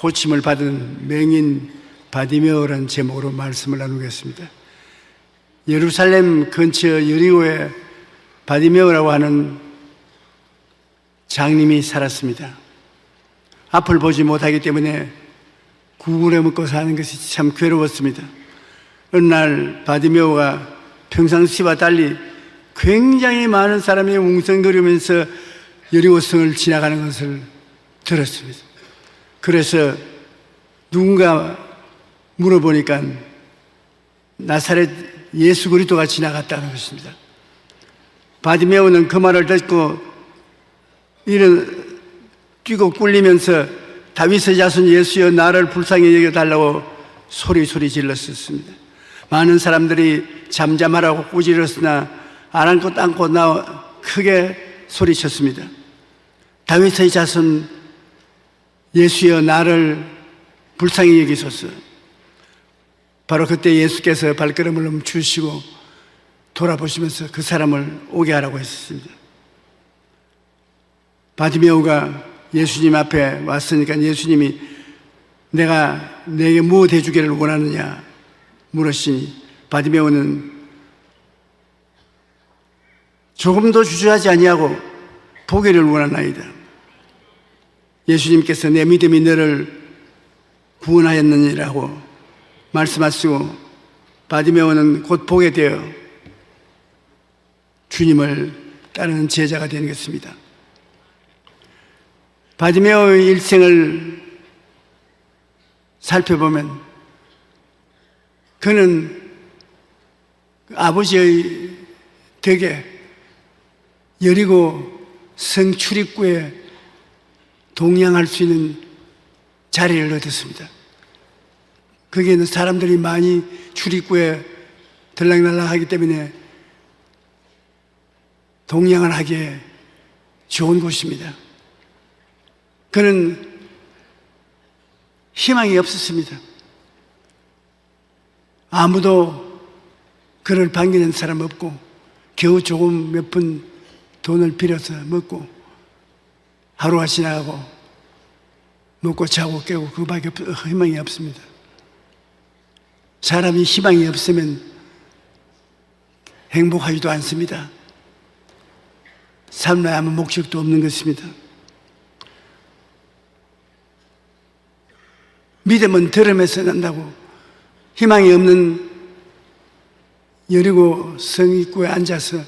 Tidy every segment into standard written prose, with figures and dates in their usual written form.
호침을 받은 맹인 바디메오라는 제목으로 말씀을 나누겠습니다. 예루살렘 근처 여리고에 바디메오라고 하는 장님이 살았습니다. 앞을 보지 못하기 때문에 구부려 먹고 사는 것이 참 괴로웠습니다. 어느 날 바디메오가 평상시와 달리 굉장히 많은 사람이 웅성거리면서 여리고성을 지나가는 것을 들었습니다. 그래서 누군가 물어보니까 나사렛 예수 그리스도가 지나갔다는 것입니다. 바디메오는 그 말을 듣고 뛰고 꿀리면서 다윗의 자손 예수여 나를 불쌍히 여겨달라고 소리 질렀었습니다. 많은 사람들이 잠잠하라고 꾸짖었으나 아랑곳 땅곳 나와 크게 소리쳤습니다. 다윗의 자손 예수여 나를 불쌍히 여기소서. 바로 그때 예수께서 발걸음을 멈추시고 돌아보시면서 그 사람을 오게 하라고 했습니다. 바디메오가 예수님 앞에 왔으니까 예수님이 내가 내게 무엇 해주기를 원하느냐 물으시니 바디메오는 조금도 주저하지 아니하고 보기를 원하나이다. 예수님께서 내 믿음이 너를 구원하였느니라고 말씀하시고 바디메오는 곧 보게 되어 주님을 따르는 제자가 되는 것입니다. 바디메오의 일생을 살펴보면 그는 아버지의 덕에 여리고 성 출입구에 동양할 수 있는 자리를 얻었습니다. 거기에는 사람들이 많이 출입구에 들락날락 하기 때문에 동양을 하기에 좋은 곳입니다. 그는 희망이 없었습니다. 아무도 그를 반기는 사람 없고 겨우 조금 몇 푼 돈을 빌어서 먹고 하루가 지나가고 먹고 자고 깨고 그밖에 희망이 없습니다. 사람이 희망이 없으면 행복하지도 않습니다. 삶에 아무 목적도 없는 것입니다. 믿음은 들음에서 난다고 희망이 없는 여리고 성 입구에 앉아서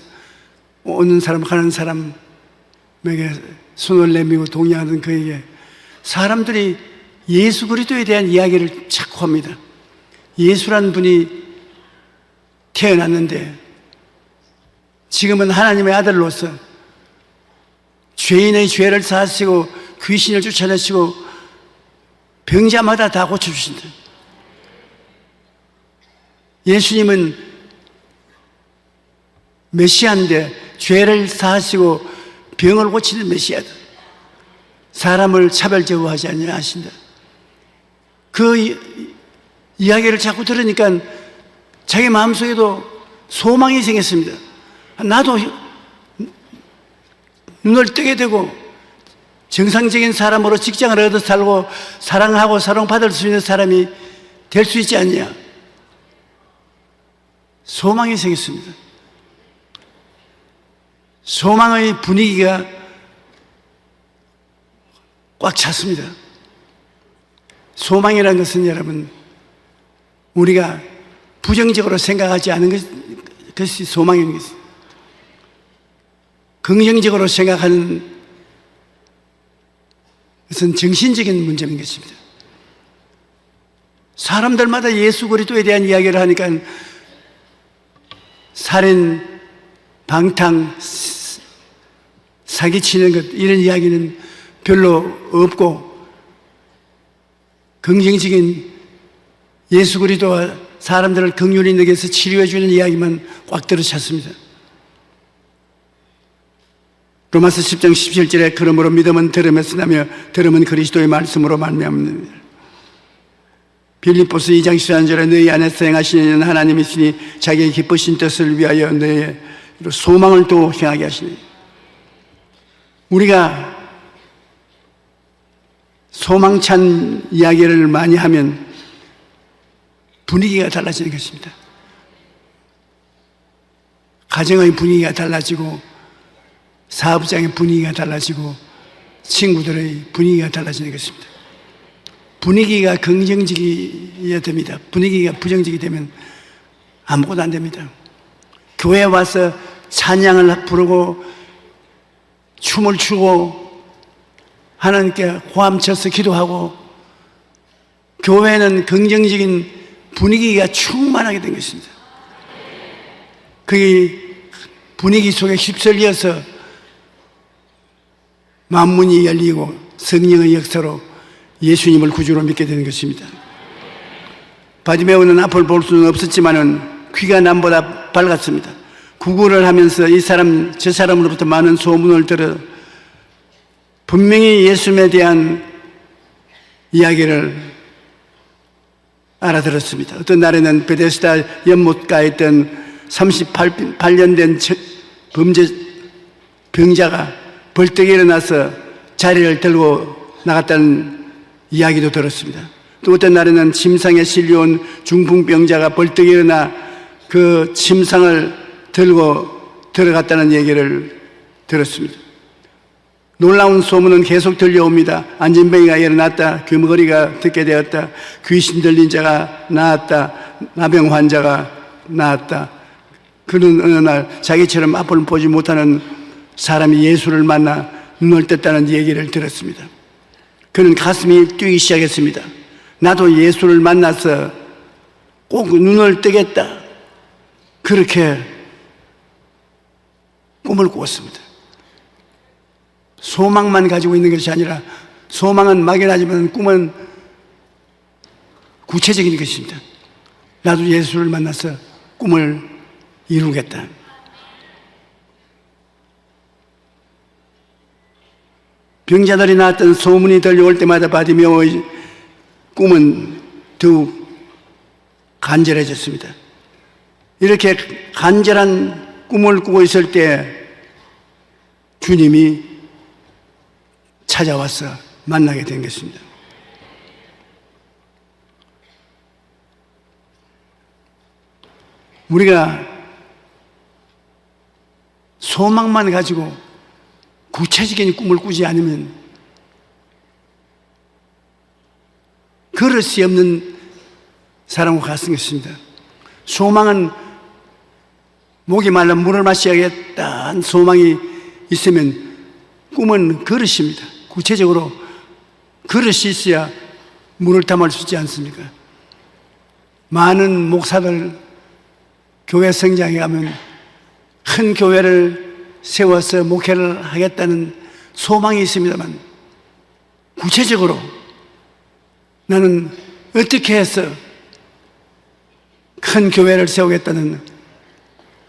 오는 사람 가는 사람에게 손을 내밀고 동의하는 그에게 사람들이 예수 그리스도에 대한 이야기를 자꾸 합니다. 예수란 분이 태어났는데 지금은 하나님의 아들로서 죄인의 죄를 사하시고 귀신을 쫓아내시고 병자마다 다 고쳐주신다. 예수님은 메시아인데 죄를 사하시고 병을 고치는 메시아다. 사람을 차별적으로 하지 아니하신다. 그 이야기를 자꾸 들으니까 자기 마음속에도 소망이 생겼습니다. 나도 눈을 뜨게 되고 정상적인 사람으로 직장을 얻어 살고 사랑하고 사랑받을 수 있는 사람이 될 수 있지 않냐. 소망이 생겼습니다. 소망의 분위기가 꽉 찼습니다. 소망이라는 것은 여러분 우리가 부정적으로 생각하지 않은 것이 소망인 것입니다. 긍정적으로 생각하는 것은 정신적인 문제인 것입니다. 사람들마다 예수 그리스도에 대한 이야기를 하니까 살인, 방탕, 사기치는 것 이런 이야기는 별로 없고 긍정적인 예수 그리스도와 사람들을 긍휼히 여겨서 치료해 주는 이야기만 꽉 들어찼습니다. 로마서 10장 17절에 그러므로 믿음은 들음에서 나며 들음은 그리스도의 말씀으로 말미암느니라. 빌립보서 2장 14절에 너희 안에서 행하시는 하나님이시니 자기의 기쁘신 뜻을 위하여 너희의 소망을 또 행하게 하시니. 우리가 소망찬 이야기를 많이 하면 분위기가 달라지는 것입니다. 가정의 분위기가 달라지고 사업장의 분위기가 달라지고 친구들의 분위기가 달라지는 것입니다. 분위기가 긍정적이어야 됩니다. 분위기가 부정적이 되면 아무것도 안 됩니다. 교회에 와서 찬양을 부르고 춤을 추고 하나님께 호함쳐서 기도하고 교회는 긍정적인 분위기가 충만하게 된 것입니다. 그 분위기 속에 휩쓸려서 만문이 열리고 성령의 역사로 예수님을 구주로 믿게 되는 것입니다. 바디메오는 앞을 볼 수는 없었지만은 귀가 남보다 밝았습니다. 구걸을 하면서 이 사람 저 사람으로부터 많은 소문을 들어 분명히 예수님에 대한 이야기를 알아들었습니다. 어떤 날에는 베데스다 연못가에 있던 38년 된 범죄 병자가 벌떡 일어나서 자리를 들고 나갔다는 이야기도 들었습니다. 또 어떤 날에는 침상에 실려온 중풍병자가 벌떡 일어나 그 침상을 들고 들어갔다는 얘기를 들었습니다. 놀라운 소문은 계속 들려옵니다. 안진뱅이가 일어났다. 귀머거리가 듣게 되었다. 귀신 들린 자가 나았다. 나병 환자가 나았다. 그는 어느 날 자기처럼 앞을 보지 못하는 사람이 예수를 만나 눈을 떴다는 얘기를 들었습니다. 그는 가슴이 뛰기 시작했습니다. 나도 예수를 만나서 꼭 눈을 뜨겠다. 그렇게 꿈을 꾸었습니다. 소망만 가지고 있는 것이 아니라 소망은 막연하지만 꿈은 구체적인 것입니다. 나도 예수를 만나서 꿈을 이루겠다. 병자들이 나왔던 소문이 들려올 때마다 바디메오의 꿈은 더욱 간절해졌습니다. 이렇게 간절한 꿈을 꾸고 있을 때 주님이 찾아와서 만나게 된 것입니다. 우리가 소망만 가지고 구체적인 꿈을 꾸지 않으면 그릇이 없는 사람과 같은 것입니다. 소망은 목이 말라 물을 마셔야겠다는 소망이 있으면 꿈은 그릇입니다. 구체적으로 그릇이 있어야 물을 담을 수 있지 않습니까? 많은 목사들 교회 성장에 가면 큰 교회를 세워서 목회를 하겠다는 소망이 있습니다만 구체적으로 나는 어떻게 해서 큰 교회를 세우겠다는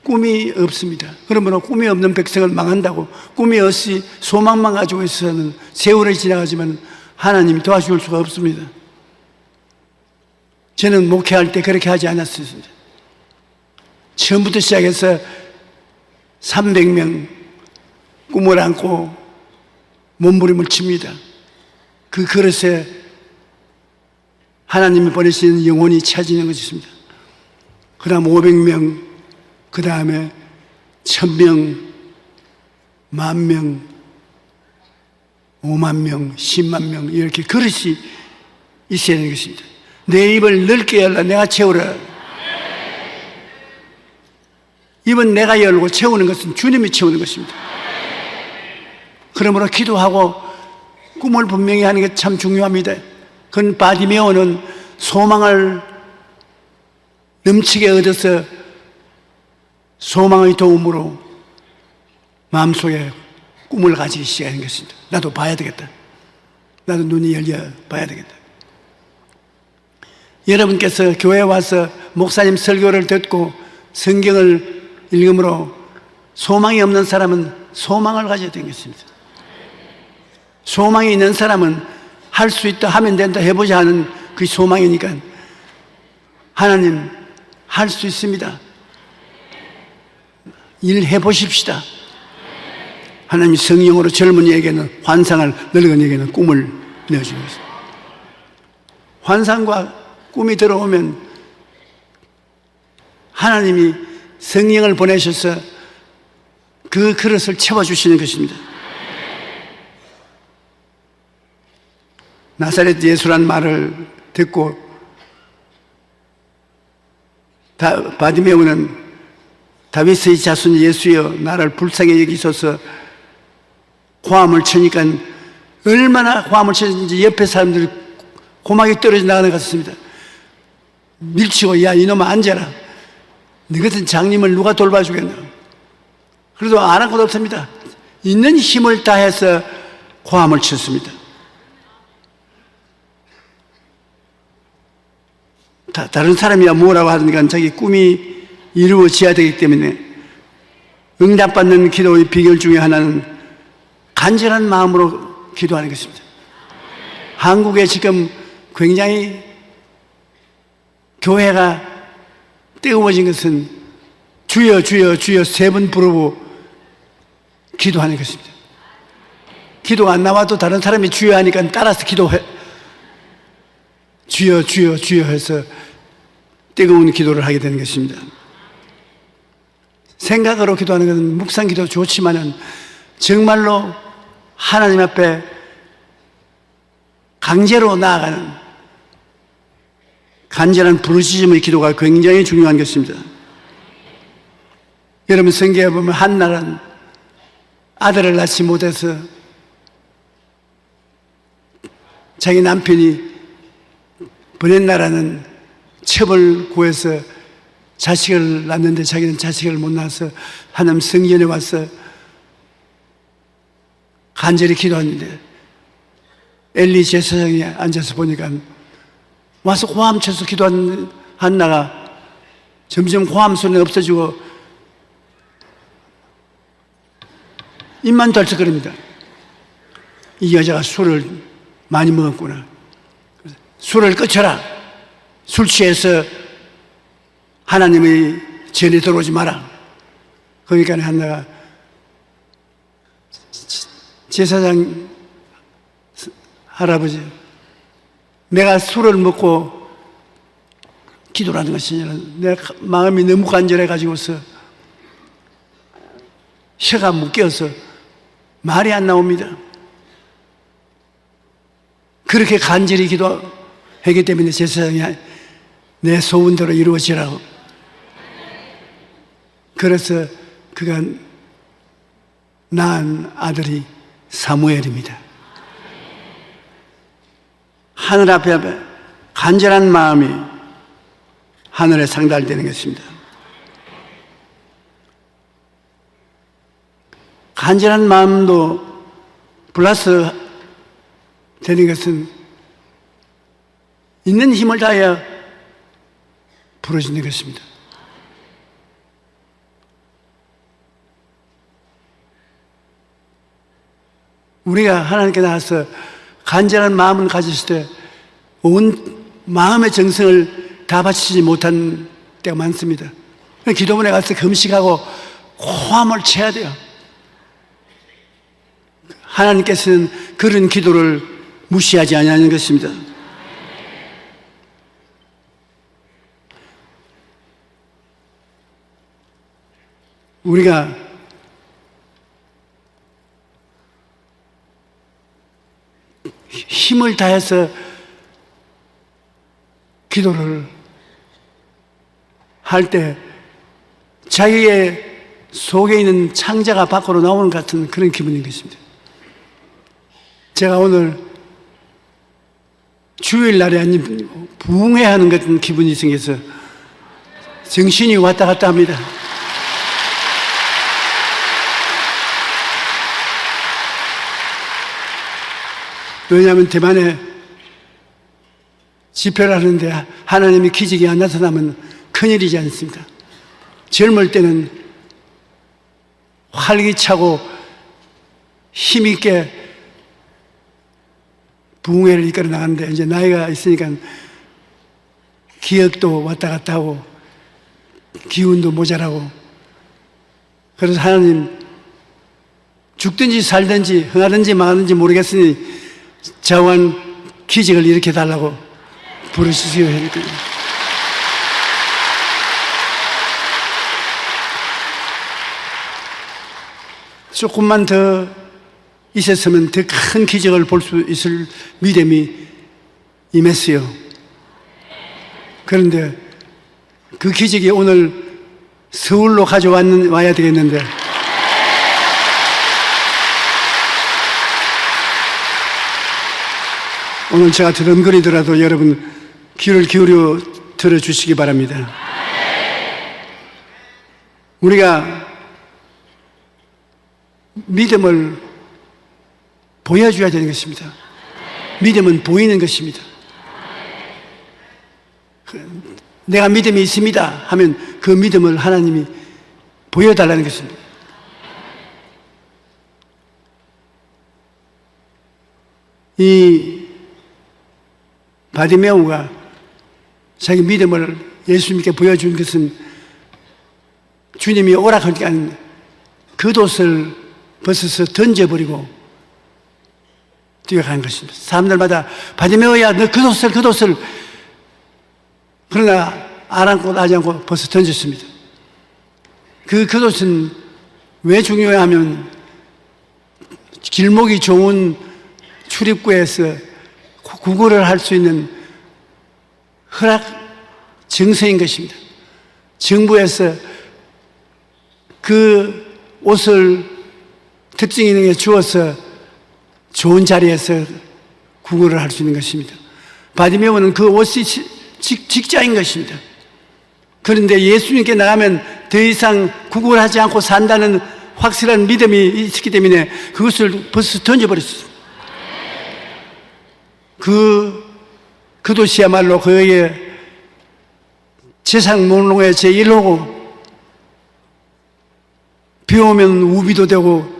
꿈이 없습니다. 그러므로 꿈이 없는 백성을 망한다고 꿈이 없이 소망만 가지고 있어서는 세월이 지나가지만 하나님이 도와줄 수가 없습니다. 저는 목회할 때 그렇게 하지 않았습니다. 처음부터 시작해서 300명 꿈을 안고 몸부림을 칩니다. 그 그릇에 하나님이 보내신 영혼이 차지는 것입니다. 그 다음 500명, 그 다음에 1000명, 10,000명, 50,000명, 100,000명 이렇게 그릇이 있어야 하는 것입니다. 내 입을 넓게 열라 내가 채우라. 입은 내가 열고 채우는 것은 주님이 채우는 것입니다. 그러므로 기도하고 꿈을 분명히 하는 게 참 중요합니다. 그건 바디메오는 소망을 넘치게 얻어서 소망의 도움으로 마음속에 꿈을 가지기 시작하는 것입니다. 나도 봐야 되겠다. 나도 눈이 열려 봐야 되겠다. 여러분께서 교회에 와서 목사님 설교를 듣고 성경을 읽음으로 소망이 없는 사람은 소망을 가져야 되는 것입니다. 소망이 있는 사람은 할 수 있다, 하면 된다, 해보자 하는 그 소망이니까 하나님 할 수 있습니다. 일해보십시다. 하나님이 성령으로 젊은이에게는 환상을, 늙은이에게는 꿈을 내어주는 것입니다. 환상과 꿈이 들어오면 하나님이 성령을 보내셔서 그 그릇을 채워주시는 것입니다. 나사렛 예수란 말을 듣고 바디메오는 다윗의 자손 예수여 나를 불쌍히 여기소서 고함을 치니까 얼마나 고함을 치는지 옆에 사람들이 고막이 떨어져 나가는 것 같습니다. 밀치고 야 이놈아 앉아라. 너 같은 장님을 누가 돌봐주겠나. 그래도 안 한 것도 없습니다. 있는 힘을 다해서 고함을 쳤습니다. 다른 사람이야 뭐라고 하든가 자기 꿈이 이루어져야 되기 때문에 응답받는 기도의 비결 중에 하나는 간절한 마음으로 기도하는 것입니다. 한국에 지금 굉장히 교회가 뜨거워진 것은 주여 주여 주여 세 번 부르고 기도하는 것입니다. 기도가 안 나와도 다른 사람이 주여 하니까 따라서 기도해. 주여 주여 주여 해서 뜨거운 기도를 하게 되는 것입니다. 생각으로 기도하는 것은 묵상 기도 좋지만은 정말로 하나님 앞에 강제로 나아가는 간절한 부르짖음의 기도가 굉장히 중요한 것입니다. 여러분 성경에 보면 한나는 아들을 낳지 못해서 자기 남편이 보냈나라는 첩을 구해서 자식을 낳는데 자기는 자식을 못 낳아서 하나님 성전에 와서 간절히 기도하는데 엘리 제사장이 앉아서 보니까 와서 고함 쳐서 기도하는 한나가 점점 고함 소리는 없어지고 입만 덜썩거립니다. 이 여자가 술을 많이 먹었구나. 술을 끊쳐라. 술 취해서 하나님의 전에 들어오지 마라. 그러니까 한나가 제사장 할아버지, 내가 술을 먹고 기도를 하는 것이냐. 내 마음이 너무 간절해가지고서 혀가 묶여서 말이 안 나옵니다. 그렇게 간절히 기도하기 때문에 제사장이 내 소원대로 이루어지라고. 그래서 그가 낳은 아들이 사무엘입니다. 하늘 앞에 간절한 마음이 하늘에 상달되는 것입니다. 간절한 마음도 플러스 되는 것은 있는 힘을 다하여 부르짖는 것입니다. 우리가 하나님께 나와서 간절한 마음을 가졌을 때 온 마음의 정성을 다 바치지 못한 때가 많습니다. 기도문에 가서 금식하고 고함을 쳐야 돼요. 하나님께서는 그런 기도를 무시하지 않는 것입니다. 우리가 힘을 다해서 기도를 할 때 자기의 속에 있는 창자가 밖으로 나오는 것 같은 그런 기분인 것입니다. 제가 오늘 주일날에 아닌 부흥회하는 같은 기분이 생겨서 정신이 왔다 갔다 합니다. 왜냐하면 대만에 집회를 하는데 하나님이 기적이 안 나타나면 큰일이지 않습니까? 젊을 때는 활기차고 힘있게 부흥회를 이끌어 나가는데 이제 나이가 있으니까 기억도 왔다 갔다 하고 기운도 모자라고. 그래서 하나님 죽든지 살든지 흥하든지 망하든지 모르겠으니 자원 기적을 일으켜 달라고 부르시기를 할 거예요. 조금만 더 있었으면 더 큰 기적을 볼 수 있을 믿음이 임했어요. 그런데 그 기적이 오늘 서울로 와야 되겠는데 오늘 제가 드럼거리더라도 여러분 귀를 기울여 들어주시기 바랍니다. 우리가 믿음을 보여줘야 되는 것입니다. 믿음은 보이는 것입니다. 내가 믿음이 있습니다 하면 그 믿음을 하나님이 보여달라는 것입니다. 이 바디메오가 자기 믿음을 예수님께 보여준 것은 주님이 오락하니까 겉옷을 벗어서 던져버리고 뛰어간 것입니다. 사람들마다 바디메오야 너 겉옷을 그러나 아랑곳 하지 않고 벌써 던졌습니다. 그 겉옷은 왜 중요하면 길목이 좋은 출입구에서 구걸을 할 수 있는 허락 증서인 것입니다. 정부에서 그 옷을 특징 있는 게 주어서 좋은 자리에서 구걸을 할 수 있는 것입니다. 바디메오는 그 옷이 직자인 것입니다. 그런데 예수님께 나가면 더 이상 구걸하지 않고 산다는 확실한 믿음이 있었기 때문에 그것을 벌써 던져버렸습니다. 그 도시야말로 그의 세상 목록의 제1호고 비 오면 우비도 되고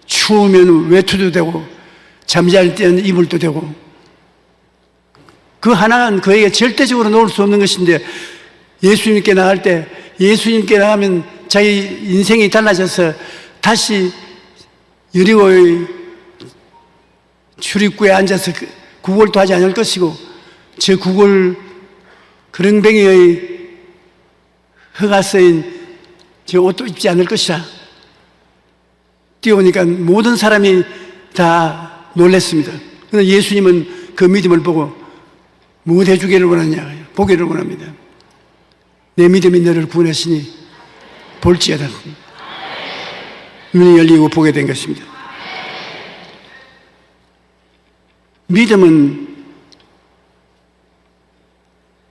추우면 외투도 되고 잠잘 때는 이불도 되고 그 하나는 그에게 절대적으로 놓을 수 없는 것인데 예수님께 나갈 때 예수님께 나가면 자기 인생이 달라져서 다시 여리고의 출입구에 앉아서 구걸도 하지 않을 것이고 저 구걸 그렁뱅이의 허가 쓰인 저 옷도 입지 않을 것이라 뛰어오니까 모든 사람이 다 놀랐습니다. 그런데 예수님은 그 믿음을 보고 무엇 해주기를 원하냐 보기를 원합니다. 내 믿음이 너를 구원하시니 볼지어다. 눈이 열리고 보게 된 것입니다. 믿음은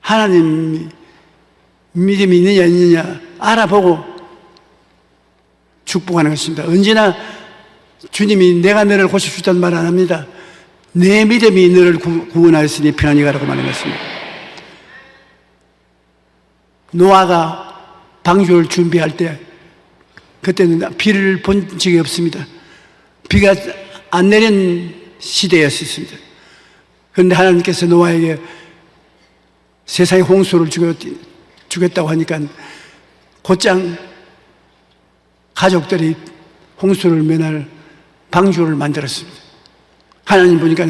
하나님 믿음이 있느냐 없느냐 알아보고 축복하는 것입니다. 언제나 주님이 내가 너를 고쳐주다는 말 안 합니다. 내 믿음이 너를 구원하였으니 편안히 가라고 말했습니다. 노아가 방주를 준비할 때 그때는 비를 본 적이 없습니다. 비가 안 내린 시대였습니다. 그런데 하나님께서 노아에게 세상에 홍수를 주겠다고 하니까 곧장 가족들이 홍수를 면할 방주를 만들었습니다. 하나님 보니까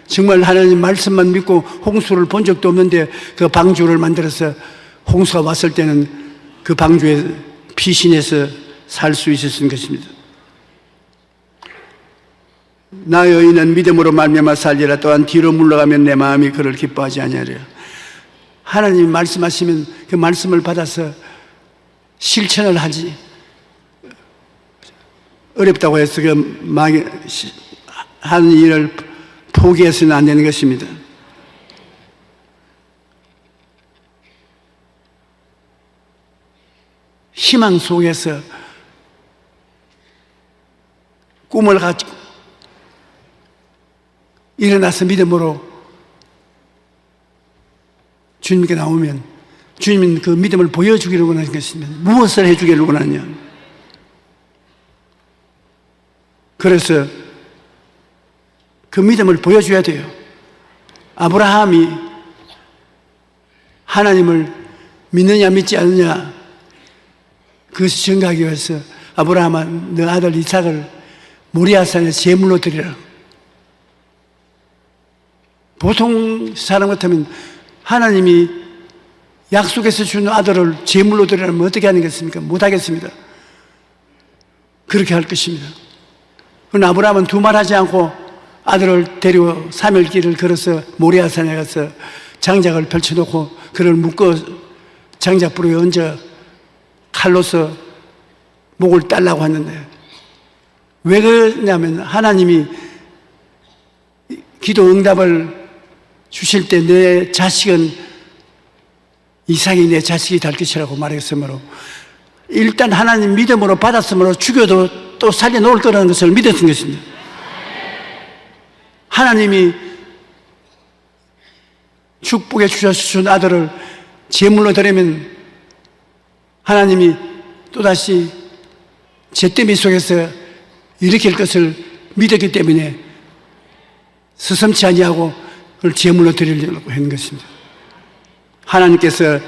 정말 하나님 말씀만 믿고 홍수를 본 적도 없는데 그 방주를 만들어서 홍수가 왔을 때는 그 방주에 피신해서 살 수 있었던 것입니다. 나의 의인은 믿음으로 말미암아 살리라. 또한 뒤로 물러가면 내 마음이 그를 기뻐하지 아니하리라. 하나님이 말씀하시면 그 말씀을 받아서 실천을 하지 어렵다고 해서 하는 일을 포기해서는 안 되는 것입니다. 희망 속에서 꿈을 가지고 일어나서 믿음으로 주님께 나오면 주님은 그 믿음을 보여주기를 원하는 것입니다. 무엇을 해주기를 원하냐. 그래서 그 믿음을 보여줘야 돼요. 아브라함이 하나님을 믿느냐 믿지 않느냐 그것이 정하기 위해서 아브라함아 너 아들 이삭을 모리아산에 제물로 드리라. 보통 사람 같으면 하나님이 약속해서 준 아들을 제물로 드리려면 어떻게 하는 것입니까? 못하겠습니다. 그렇게 할 것입니다. 그러나 아브라함은 두말하지 않고 아들을 데리고 3일 길을 걸어서 모리아산에 가서 장작을 펼쳐놓고 그를 묶어 장작불에 얹어 칼로서 목을 따려고 하는데, 왜 그러냐면 하나님이 기도 응답을 주실 때 내 자식은 이삭이 내 자식이 될 것이라고 말했으므로, 일단 하나님 믿음으로 받았으므로 죽여도 또 살려놓을 거라는 것을 믿었던 것입니다. 하나님이 축복해 주신 아들을 제물로 드리면 하나님이 또다시 잿더미 속에서 일으킬 것을 믿었기 때문에 스슴치 아니하고 그걸 제물로 드리려고 한 것입니다. 하나님께서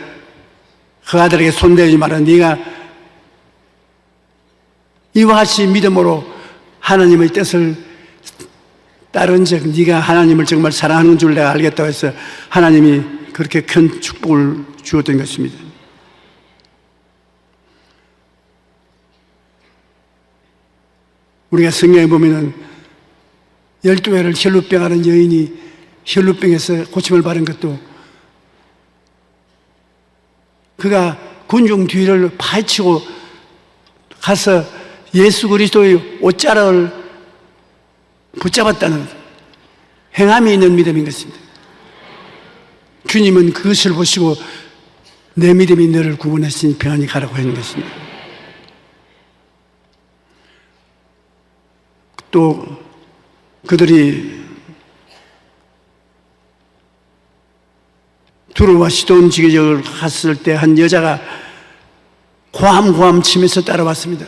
그 아들에게 손대지 마라. 네가 이와 같이 믿음으로 하나님의 뜻을 따른 즉 네가 하나님을 정말 사랑하는 줄 내가 알겠다고 해서 하나님이 그렇게 큰 축복을 주었던 것입니다. 우리가 성경에 보면은 12회를 혈루병 앓은 여인이 혈루병에서 고침을 받은 것도 그가 군중 뒤를 파헤치고 가서 예수 그리스도의 옷자락을 붙잡았다는 행함이 있는 믿음인 것입니다. 주님은 그것을 보시고 내 믿음이 너를 구원하시니 평안히 가라고 하는 것입니다. 또 그들이 두로와 시돈 지역을 갔을 때 한 여자가 고함고함 치면서 따라왔습니다.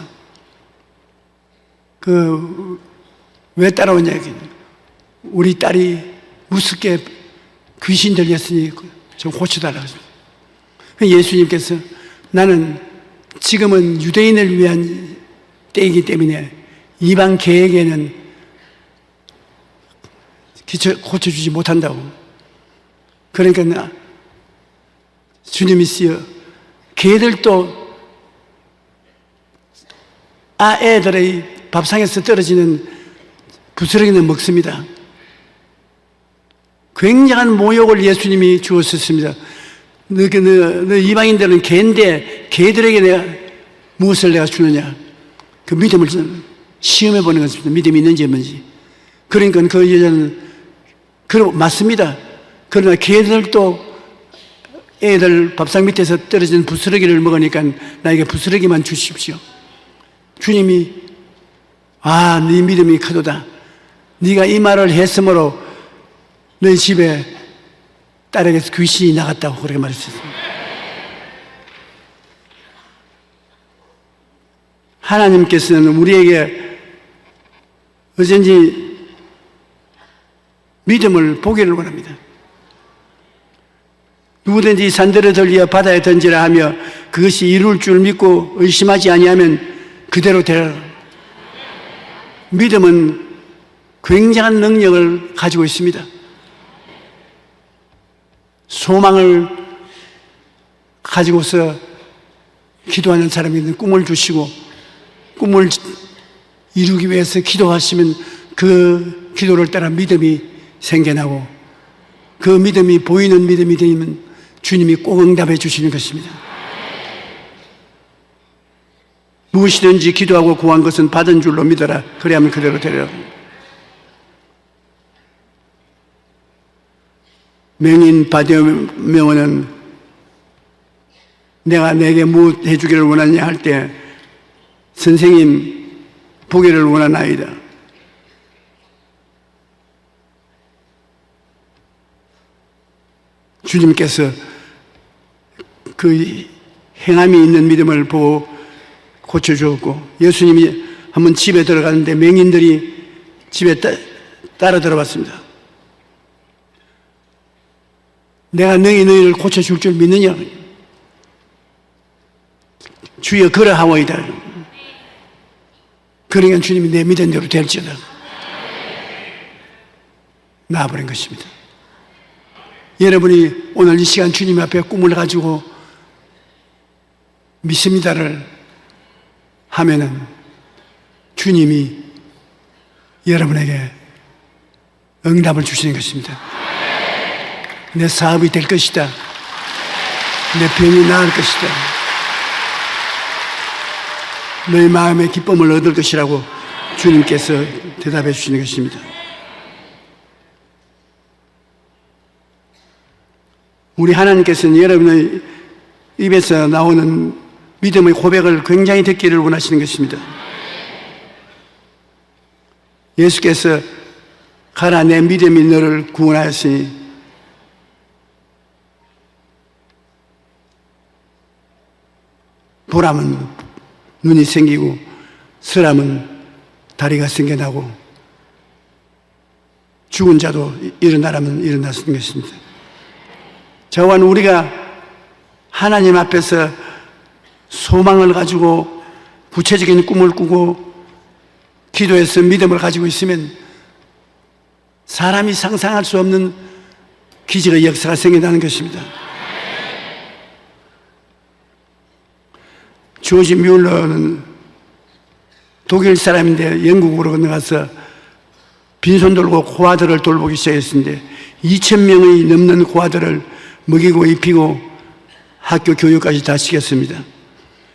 왜 따라오냐? 우리 딸이 무섭게 귀신 들렸으니 좀 고쳐달라고 했습니다. 예수님께서 나는 지금은 유대인을 위한 때이기 때문에 이방 개에게는 고쳐주지 못한다고. 그러니까 주님이시여, 개들도 애들의 밥상에서 떨어지는 부스러기는 먹습니다. 굉장한 모욕을 예수님이 주었었습니다. 너 이방인들은 개인데 개들에게 내가 무엇을 내가 주느냐? 그 믿음을 시험해 보는 것입니다. 믿음이 있는지 없는지. 그러니까 그 여자는 맞습니다. 그러나 개들도 애들 밥상 밑에서 떨어진 부스러기를 먹으니까 나에게 부스러기만 주십시오. 주님이 네 믿음이 크도다. 네가 이 말을 했으므로 너희 집에 딸에게서 귀신이 나갔다고 그렇게 말했습니다. 하나님께서는 우리에게 어쩐지 믿음을 보기를 원합니다. 누구든지 산들을 돌려 바다에 던지라 하며 그것이 이룰 줄 믿고 의심하지 아니하면 그대로 되라. 믿음은 굉장한 능력을 가지고 있습니다. 소망을 가지고서 기도하는 사람에게는 꿈을 주시고 꿈을 이루기 위해서 기도하시면 그 기도를 따라 믿음이 생겨나고 그 믿음이 보이는 믿음이 되면 주님이 꼭 응답해 주시는 것입니다. 무엇이든지 기도하고 구한 것은 받은 줄로 믿어라. 그래야만 그대로 되리라. 맹인 바디메오는 내게 무엇 해주기를 원하냐 할 때 선생님 보기를 원하나이다. 주님께서 그 행함이 있는 믿음을 보고 고쳐주었고, 예수님이 한번 집에 들어갔는데 맹인들이 집에 따라 들어왔습니다. 내가 너희를 고쳐줄 줄 믿느냐? 주여 그러하오이다. 그러니까 주님이 내 믿은 대로 될지어다 나와버린 것입니다. 여러분이 오늘 이 시간 주님 앞에 꿈을 가지고 믿습니다를 하면은 주님이 여러분에게 응답을 주시는 것입니다. 내 사업이 될 것이다. 내 병이 나을 것이다. 너의 마음의 기쁨을 얻을 것이라고 주님께서 대답해 주시는 것입니다. 우리 하나님께서는 여러분의 입에서 나오는 믿음의 고백을 굉장히 듣기를 원하시는 것입니다. 예수께서 가라 내 믿음이 너를 구원하였으니 보람은 눈이 생기고 서람은 다리가 생겨나고 죽은 자도 일어나라면 일어났는 것입니다. 저와는 우리가 하나님 앞에서 소망을 가지고 구체적인 꿈을 꾸고 기도해서 믿음을 가지고 있으면 사람이 상상할 수 없는 기적의 역사가 생겨나는 것입니다. 조지 뮬러는 독일 사람인데 영국으로 건너가서 빈손 돌고 고아들을 돌보기 시작했는데 2,000명이 넘는 고아들을 먹이고 입히고 학교 교육까지 다 시켰습니다.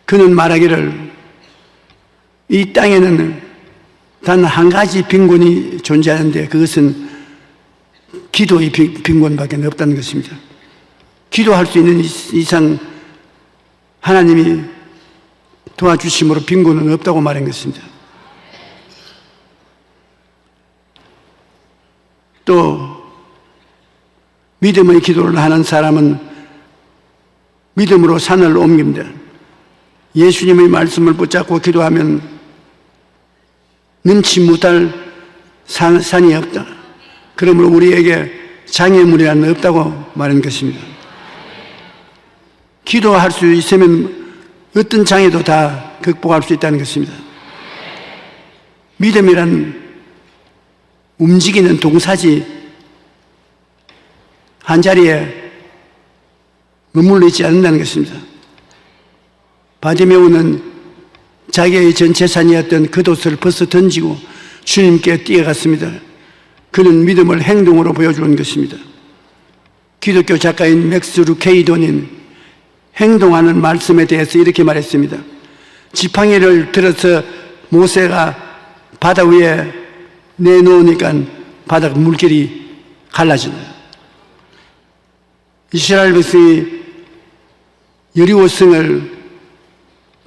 그는 말하기를 이 땅에는 단 한 가지 빈곤이 존재하는데 그것은 기도의 빈곤밖에 없다는 것입니다. 기도할 수 있는 이상 하나님이 도와주심으로 빈곤은 없다고 말한 것입니다. 또 믿음의 기도를 하는 사람은 믿음으로 산을 옮깁니다. 예수님의 말씀을 붙잡고 기도하면 능치 못할 산이 없다. 그러므로 우리에게 장애물이란 없다고 말한 것입니다. 기도할 수 있으면 어떤 장애도 다 극복할 수 있다는 것입니다. 믿음이란 움직이는 동사지 한 자리에 머물러 있지 않는다는 것입니다. 바디메오는 자기의 전 재산이었던 겉옷을 벗어 던지고 주님께 뛰어갔습니다. 그는 믿음을 행동으로 보여주는 것입니다. 기독교 작가인 맥스 루케이도는 행동하는 말씀에 대해서 이렇게 말했습니다. 지팡이를 들어서 모세가 바다 위에 내놓으니까 바닥 물결이 갈라진다. 이스라엘 백성이 여리고 성을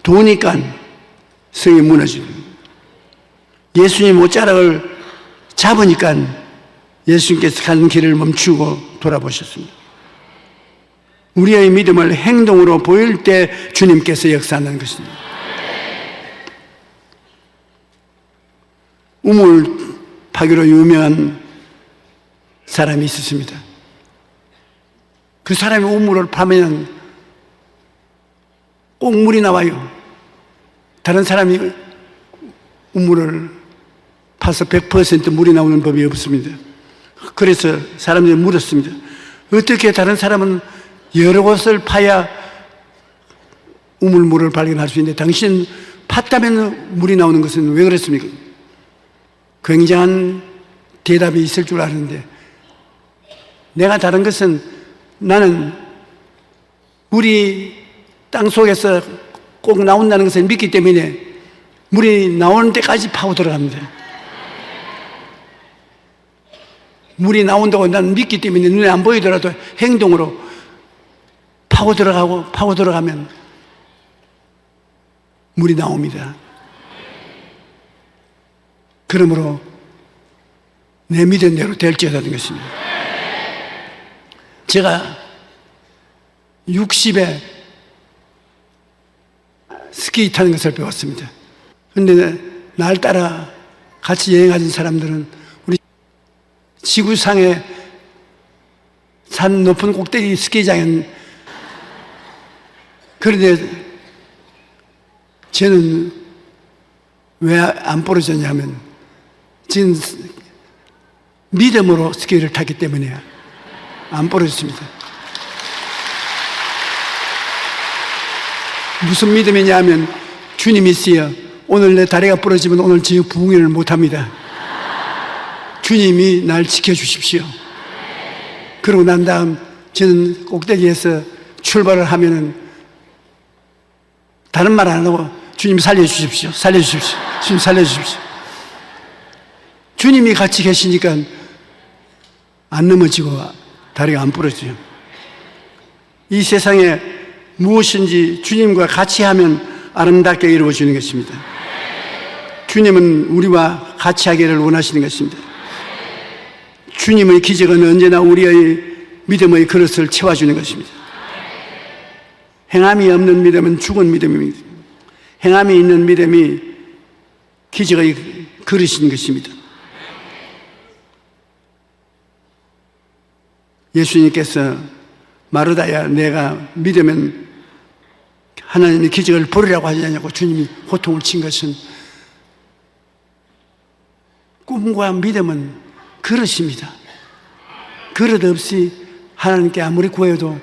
도니까 성이 무너지고 예수님 옷자락을 잡으니까 예수님께서 가는 길을 멈추고 돌아보셨습니다. 우리의 믿음을 행동으로 보일 때 주님께서 역사하는 것입니다. 우물 파기로 유명한 사람이 있었습니다. 그 사람이 우물을 파면 꼭 물이 나와요. 다른 사람이 우물을 파서 100% 물이 나오는 법이 없습니다. 그래서 사람들이 물었습니다. 어떻게 다른 사람은 여러 곳을 파야 우물물을 발견할 수 있는데 당신 팠다면 물이 나오는 것은 왜 그랬습니까? 굉장한 대답이 있을 줄 아는데 내가 다른 것은 나는 물이 땅 속에서 꼭 나온다는 것을 믿기 때문에 물이 나오는 데까지 파고 들어갑니다. 물이 나온다고 나는 믿기 때문에 눈에 안 보이더라도 행동으로 파고 들어가면 물이 나옵니다. 그러므로 내 믿은 대로 될지어다는 것입니다. 제가 60에 스키 타는 것을 배웠습니다. 그런데 날 따라 같이 여행하는 사람들은 우리 지구상의 산 높은 꼭대기 스키장은 그런데 저는 왜 안 부러졌냐면 지금 믿음으로 스키를 탔기 때문이에요. 안 부러졌습니다. 무슨 믿음이냐 하면 주님이 있어요. 오늘 내 다리가 부러지면 오늘 지금 부흥회를 못합니다. 주님이 날 지켜주십시오. 그러고 난 다음 저는 꼭대기에서 출발을 하면은 다른 말 안 하고 주님 살려주십시오. 살려주십시오. 주님 살려주십시오. 주님이 같이 계시니까 안 넘어지고 다리가 안 부러져요. 이 세상에 무엇인지 주님과 같이 하면 아름답게 이루어지는 것입니다. 주님은 우리와 같이 하기를 원하시는 것입니다. 주님의 기적은 언제나 우리의 믿음의 그릇을 채워주는 것입니다. 행함이 없는 믿음은 죽은 믿음입니다. 행함이 있는 믿음이 기적의 그릇인 것입니다. 예수님께서 마르다야 내가 믿으면 하나님의 기적을 보리라고 하지 않냐고 주님이 호통을 친 것은 꿈과 믿음은 그릇입니다. 그릇 없이 하나님께 아무리 구해도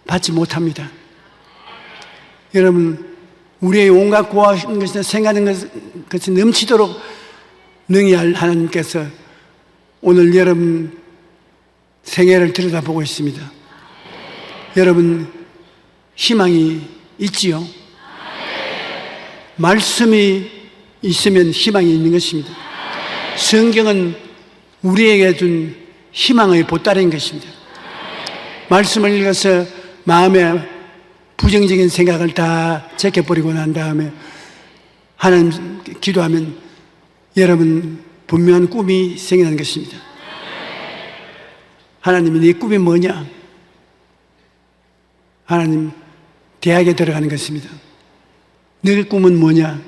받지 못합니다. 여러분, 우리의 온갖 구하는 것이나 생각하는 것이 넘치도록 능히 할 하나님께서 오늘 여러분 생애를 들여다보고 있습니다. 여러분 희망이 있지요? 말씀이 있으면 희망이 있는 것입니다. 성경은 우리에게 준 희망의 보따리인 것입니다. 말씀을 읽어서 마음에 부정적인 생각을 다 제껴버리고 난 다음에 하나님 기도하면 여러분 분명한 꿈이 생기는 것입니다. 하나님이 네 꿈이 뭐냐? 하나님 대학에 들어가는 것입니다. 내 꿈은 뭐냐?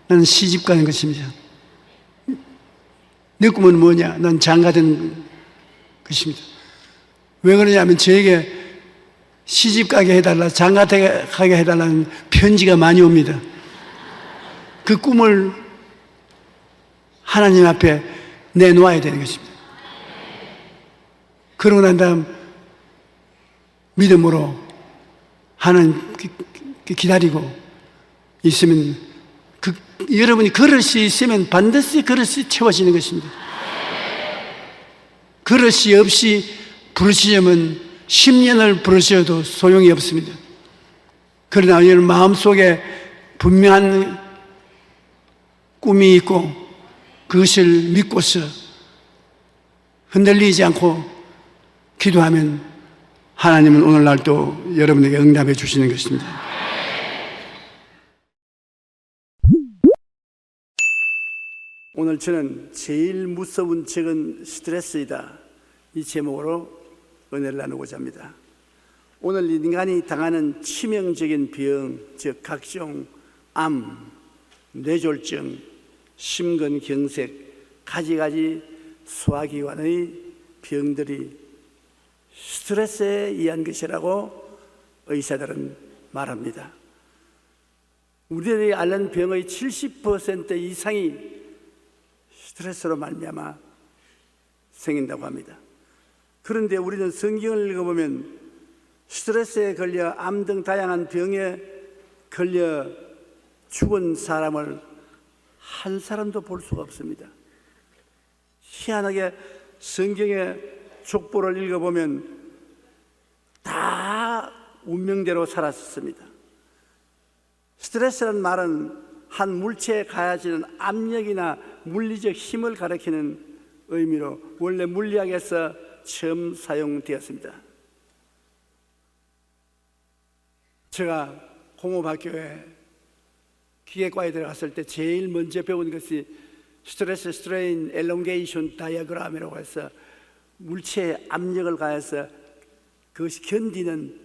나는 시집 가는 것입니다. 내 꿈은 뭐냐? 난 장가 되는 것입니다. 왜 그러냐면 저에게 시집 가게 해달라, 장가 가게 해달라는 편지가 많이 옵니다. 그 꿈을 하나님 앞에 내놓아야 되는 것입니다. 그러고 난 다음 믿음으로 하나님 기다리고 있으면 여러분이 그릇이 있으면 반드시 그릇이 채워지는 것입니다. 그릇이 없이 부르시려면 10년을 부르셔도 소용이 없습니다. 그러나 여러분 마음속에 분명한 꿈이 있고 그것을 믿고서 흔들리지 않고 기도하면 하나님은 오늘날 또 여러분에게 응답해 주시는 것입니다. 오늘 저는 제일 무서운 적은 스트레스이다, 이 제목으로 은혜를 나누고자 합니다. 오늘 인간이 당하는 치명적인 병, 즉 각종 암, 뇌졸중, 심근경색, 가지가지 소화기관의 병들이 스트레스에 의한 것이라고 의사들은 말합니다. 우리들이 앓는 병의 70% 이상이 스트레스로 말미암아 생긴다고 합니다. 그런데 우리는 성경을 읽어보면 스트레스에 걸려 암 등 다양한 병에 걸려 죽은 사람을 한 사람도 볼 수가 없습니다. 희한하게 성경의 족보를 읽어보면 다 운명대로 살았습니다. 스트레스라는 말은 한 물체에 가해지는 압력이나 물리적 힘을 가리키는 의미로 원래 물리학에서 처음 사용되었습니다. 제가 공업학교에 기계과에 들어갔을 때 제일 먼저 배운 것이 스트레스 스트레인 엘롱게이션 다이어그램이라고 해서 물체에 압력을 가해서 그것이 견디는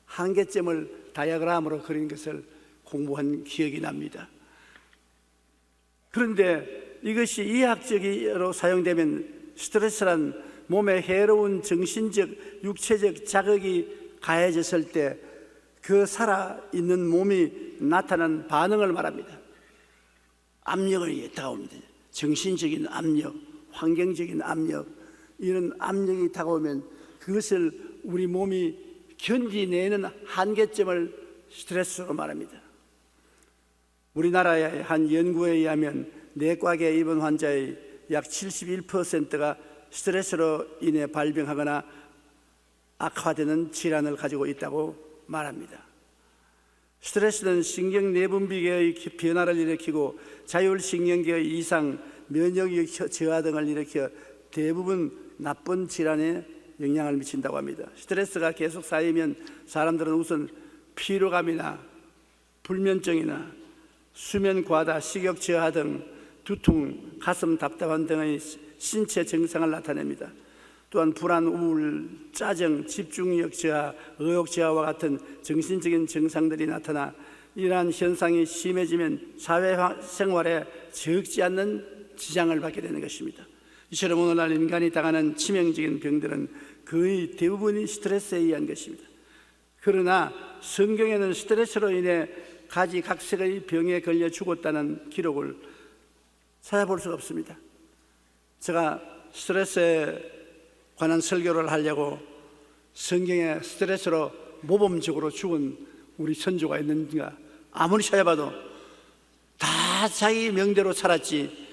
한계점을 다이어그램으로 그린 것을 공부한 기억이 납니다. 그런데 이것이 의학적으로 사용되면 스트레스란 몸에 해로운 정신적, 육체적 자극이 가해졌을 때 그 살아있는 몸이 나타나는 반응을 말합니다. 압력이 다가옵니다. 정신적인 압력, 환경적인 압력, 이런 압력이 다가오면 그것을 우리 몸이 견디내는 한계점을 스트레스로 말합니다. 우리나라의 한 연구에 의하면 내과계 입원 환자의 약 71%가 스트레스로 인해 발병하거나 악화되는 질환을 가지고 있다고 말합니다. 스트레스는 신경내분비계의 변화를 일으키고 자율신경계의 이상, 면역력 저하 등을 일으켜 대부분 나쁜 질환에 영향을 미친다고 합니다. 스트레스가 계속 쌓이면 사람들은 우선 피로감이나 불면증이나 수면 과다, 식욕 저하 등 두통, 가슴 답답한 등의 신체 증상을 나타냅니다. 또한 불안, 우울, 짜증, 집중력 저하, 의욕 저하와 같은 정신적인 증상들이 나타나 이러한 현상이 심해지면 사회생활에 적지 않는 지장을 받게 되는 것입니다. 이처럼 오늘날 인간이 당하는 치명적인 병들은 거의 대부분이 스트레스에 의한 것입니다. 그러나 성경에는 스트레스로 인해 가지각색의 병에 걸려 죽었다는 기록을 찾아볼 수가 없습니다. 제가 스트레스에 관한 설교를 하려고 성경에 스트레스로 모범적으로 죽은 우리 선조가 있는가 아무리 찾아봐도 다 자기 명대로 살았지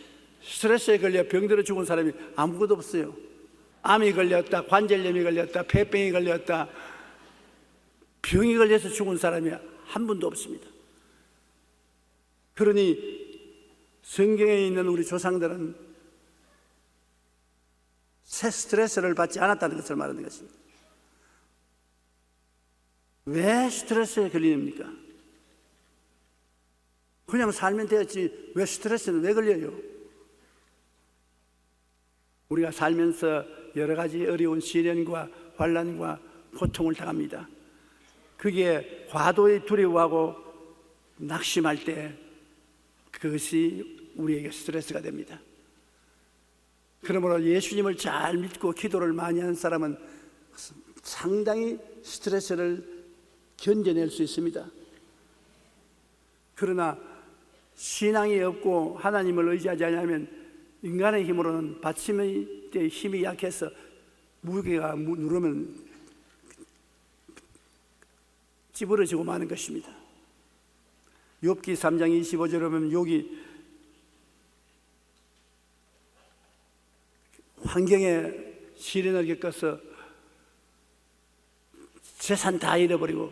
스트레스에 걸려 병들어 죽은 사람이 아무것도 없어요. 암이 걸렸다, 관절염이 걸렸다, 폐병이 걸렸다, 병이 걸려서 죽은 사람이 한 분도 없습니다. 그러니 성경에 있는 우리 조상들은 새 스트레스를 받지 않았다는 것을 말하는 것입니다. 왜 스트레스에 걸립니까? 그냥 살면 되었지 왜 스트레스는 왜 걸려요? 우리가 살면서 여러 가지 어려운 시련과 환난과 고통을 당합니다. 그게 과도히 두려워하고 낙심할 때 그것이 우리에게 스트레스가 됩니다. 그러므로 예수님을 잘 믿고 기도를 많이 하는 사람은 상당히 스트레스를 견뎌낼 수 있습니다. 그러나 신앙이 없고 하나님을 의지하지 않으면 인간의 힘으로는 받침의 때 힘이 약해서 무게가 누르면 찌부러지고 마는 것입니다. 욥기 3장 25절에 보면 욥이 환경에 시련을 겪어서 재산 다 잃어버리고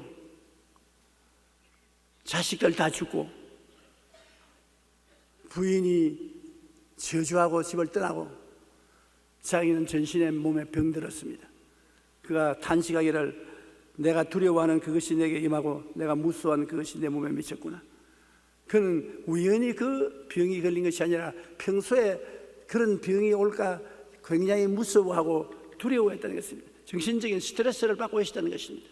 자식들 다 죽고 부인이 저주하고 집을 떠나고 자기는 전신에 몸에 병들었습니다. 그가 탄식하기를 내가 두려워하는 그것이 내게 임하고 내가 무서워하는 그것이 내 몸에 미쳤구나. 그는 우연히 그 병이 걸린 것이 아니라 평소에 그런 병이 올까 굉장히 무서워하고 두려워했다는 것입니다. 정신적인 스트레스를 받고 있었다는 것입니다.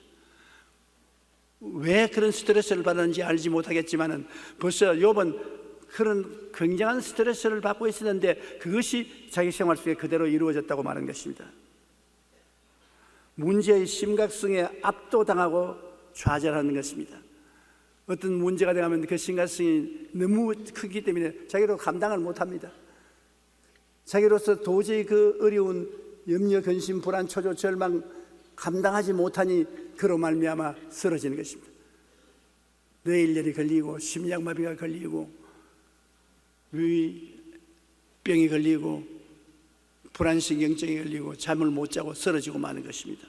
왜 그런 스트레스를 받았는지 알지 못하겠지만 벌써 욥은 그런 굉장한 스트레스를 받고 있었는데 그것이 자기 생활 속에 그대로 이루어졌다고 말하는 것입니다. 문제의 심각성에 압도당하고 좌절하는 것입니다. 어떤 문제가 되면 그 심각성이 너무 크기 때문에 자기로 감당을 못합니다. 자기로서 도저히 그 어려운 염려, 근심, 불안, 초조, 절망 감당하지 못하니 그로 말미암아 쓰러지는 것입니다. 뇌일열이 걸리고 심장마비가 걸리고 위병이 걸리고 불안신경증이 걸리고 잠을 못 자고 쓰러지고 마는 것입니다.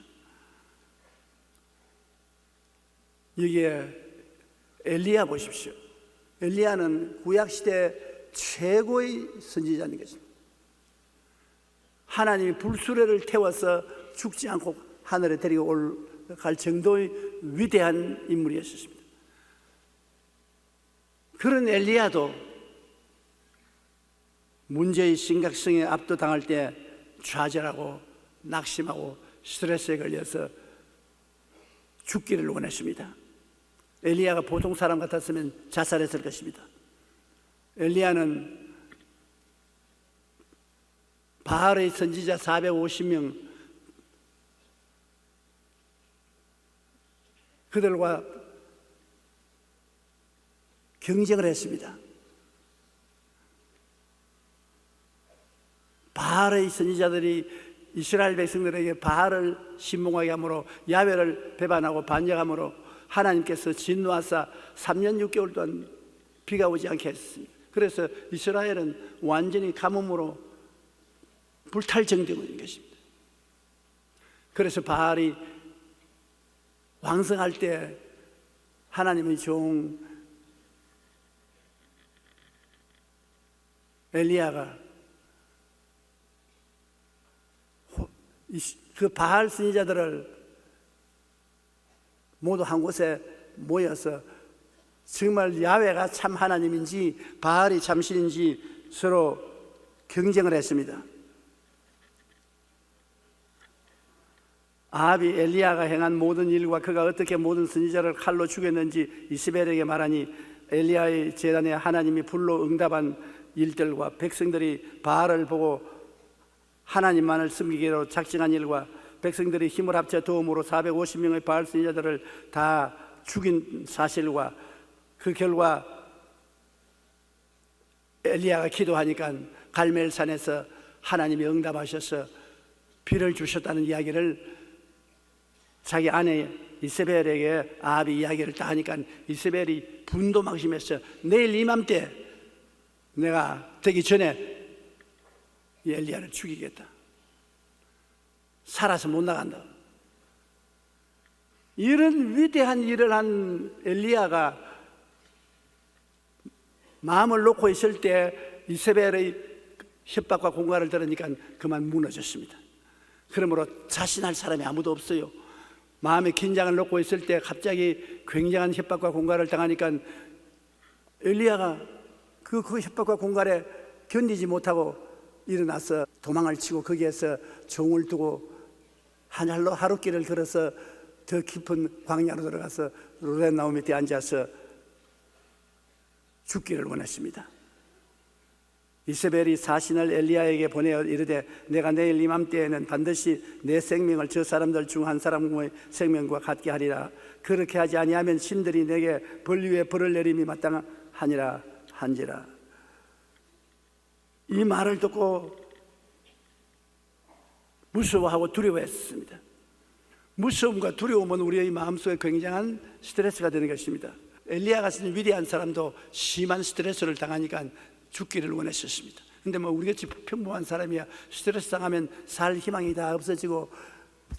여기에 엘리야 보십시오. 엘리야는 구약시대 최고의 선지자인 것입니다. 하나님이 불수레를 태워서 죽지 않고 하늘에 데리고 갈 정도의 위대한 인물이었습니다. 그런 엘리야도 문제의 심각성에 압도당할 때 좌절하고 낙심하고 스트레스에 걸려서 죽기를 원했습니다. 엘리야가 보통 사람 같았으면 자살했을 것입니다. 엘리야는 바알의 선지자 450명 그들과 경쟁을 했습니다. 바알의 선지자들이 이스라엘 백성들에게 바알을 신봉하게 함으로 야훼를 배반하고 반역함으로 하나님께서 진노하사 3년 6개월 동안 비가 오지 않게 했습니다. 그래서 이스라엘은 완전히 가뭄으로 불탈 정도가 된 것입니다. 그래서 바알이 왕성할 때 하나님의 종 엘리야가 그 바알 선지자들을 모두 한 곳에 모여서 정말 야훼가 참 하나님인지 바알이 참 신인지 서로 경쟁을 했습니다. 아합이 엘리야가 행한 모든 일과 그가 어떻게 모든 선지자를 칼로 죽였는지 이세벨에게 말하니 엘리야의 제단에 하나님이 불로 응답한 일들과 백성들이 바알을 보고 하나님만을 섬기기로 작정한 일과 백성들이 힘을 합쳐 도움으로 450명의 바알 선지자들을 다 죽인 사실과 그 결과 엘리야가 기도하니까 갈멜산에서 하나님이 응답하셔서 비를 주셨다는 이야기를 자기 아내 이세벨에게 아합이 이야기를 다 하니까 이세벨이 분도 막심해서 내일 이맘때 내가 되기 전에 이 엘리야를 죽이겠다. 살아서 못 나간다. 이런 위대한 일을 한 엘리야가 마음을 놓고 있을 때 이세벨의 협박과 공갈을 들으니까 그만 무너졌습니다. 그러므로 자신할 사람이 아무도 없어요. 마음의 긴장을 놓고 있을 때 갑자기 굉장한 협박과 공갈을 당하니까 엘리야가 그 협박과 공갈에 견디지 못하고 일어나서 도망을 치고 거기에서 종을 두고 하루길을 걸어서 더 깊은 광야로 들어가서 로렌나무 밑에 앉아서 죽기를 원했습니다. 이세벨이 사신을 엘리야에게 보내어 이르되 내가 내일 이맘때에는 반드시 내 생명을 저 사람들 중 한 사람의 생명과 같게 하리라. 그렇게 하지 아니하면 신들이 내게 벌 위에 벌을 내림이 마땅하니라 한지라. 이 말을 듣고 무서워하고 두려워했습니다. 무서움과 두려움은 우리의 마음속에 굉장한 스트레스가 되는 것입니다. 엘리야 같은 위대한 사람도 심한 스트레스를 당하니까 죽기를 원했었습니다. 근데 우리같이 평범한 사람이야 스트레스 당하면 살 희망이 다 없어지고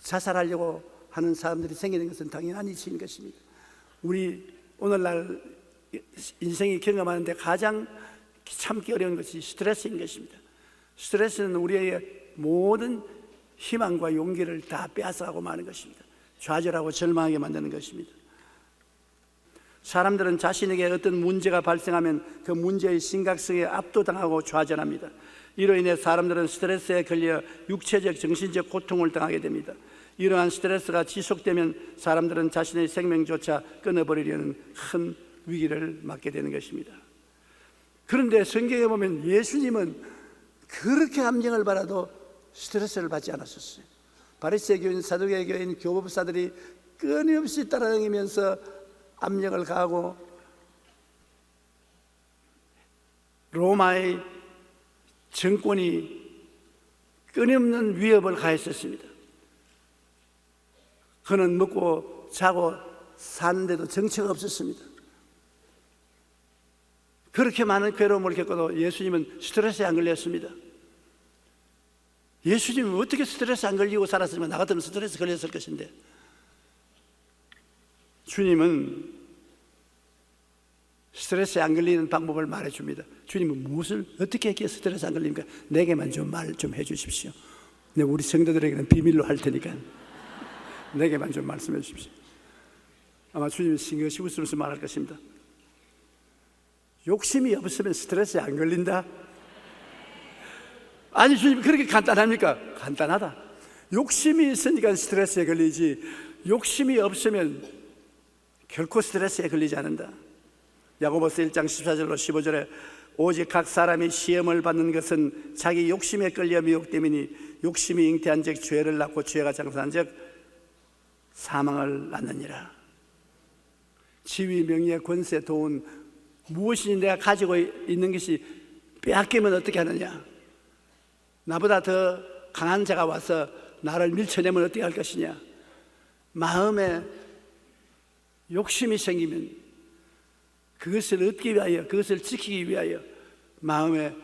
자살하려고 하는 사람들이 생기는 것은 당연한 이치인 것입니다. 우리 오늘날 인생이 경험하는데 가장 참기 어려운 것이 스트레스인 것입니다. 스트레스는 우리의 모든 희망과 용기를 다 빼앗아가고 마는 것입니다. 좌절하고 절망하게 만드는 것입니다. 사람들은 자신에게 어떤 문제가 발생하면 그 문제의 심각성에 압도당하고 좌절합니다. 이로 인해 사람들은 스트레스에 걸려 육체적, 정신적 고통을 당하게 됩니다. 이러한 스트레스가 지속되면 사람들은 자신의 생명조차 끊어버리려는 큰 위기를 맞게 되는 것입니다. 그런데 성경에 보면 예수님은 그렇게 함정을 받아도 스트레스를 받지 않았었어요. 바리새인 교인, 사두개 교인, 교법사들이 끊임없이 따라다니면서 압력을 가하고 로마의 정권이 끊임없는 위협을 가했었습니다. 그는 먹고 자고 사는데도 정처가 없었습니다. 그렇게 많은 괴로움을 겪어도 예수님은 스트레스에 안 걸렸습니다. 예수님은 어떻게 스트레스 안 걸리고 살았으면 나 같으면 스트레스 걸렸을 것인데, 주님은 스트레스에 안 걸리는 방법을 말해줍니다. 주님은 무엇을 어떻게 했기에 스트레스 안 걸립니까? 내게만 좀 말 좀 해주십시오. 내가 우리 성도들에게는 비밀로 할 테니까 내게만 좀 말씀해 주십시오. 아마 주님이 싱긋이 웃으면서 말할 것입니다. 욕심이 없으면 스트레스에 안 걸린다? 아니, 주님 그렇게 간단합니까? 간단하다. 욕심이 있으니까 스트레스에 걸리지 욕심이 없으면 결코 스트레스에 걸리지 않는다. 야고보서 1장 14절로 15절에 오직 각 사람이 시험을 받는 것은 자기 욕심에 끌려 미혹됨이니 욕심이 잉태한 즉 죄를 낳고 죄가 장사한 즉 사망을 낳느니라. 지위, 명예, 권세, 돈 무엇이니 내가 가지고 있는 것이 빼앗기면 어떻게 하느냐? 나보다 더 강한 자가 와서 나를 밀쳐내면 어떻게 할 것이냐. 마음에 욕심이 생기면 그것을 얻기 위하여, 그것을 지키기 위하여 마음에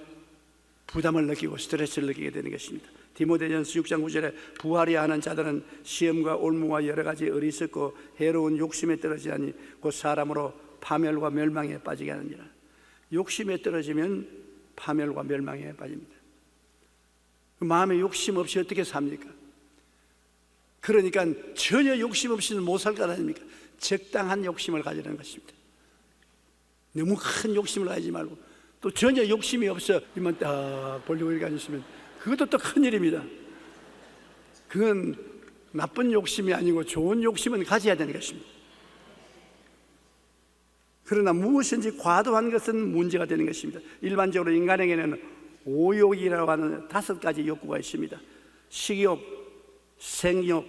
부담을 느끼고 스트레스를 느끼게 되는 것입니다. 디모데전서 6장 9절에 부하려 하는 자들은 시험과 올무와 여러 가지 어리석고 해로운 욕심에 떨어지나니 곧 사람으로 파멸과 멸망에 빠지게 하느니라. 욕심에 떨어지면 파멸과 멸망에 빠집니다. 마음에 욕심 없이 어떻게 삽니까? 그러니까 전혀 욕심 없이는 못 살 것 아닙니까? 적당한 욕심을 가지는 것입니다. 너무 큰 욕심을 가지지 말고, 또 전혀 욕심이 없어 이만 딱 벌리고 이렇게 앉으시면 그것도 또 큰일입니다. 그건 나쁜 욕심이 아니고 좋은 욕심은 가져야 되는 것입니다. 그러나 무엇인지 과도한 것은 문제가 되는 것입니다. 일반적으로 인간에게는 오욕이라고 하는 5가지 욕구가 있습니다. 식욕, 생욕,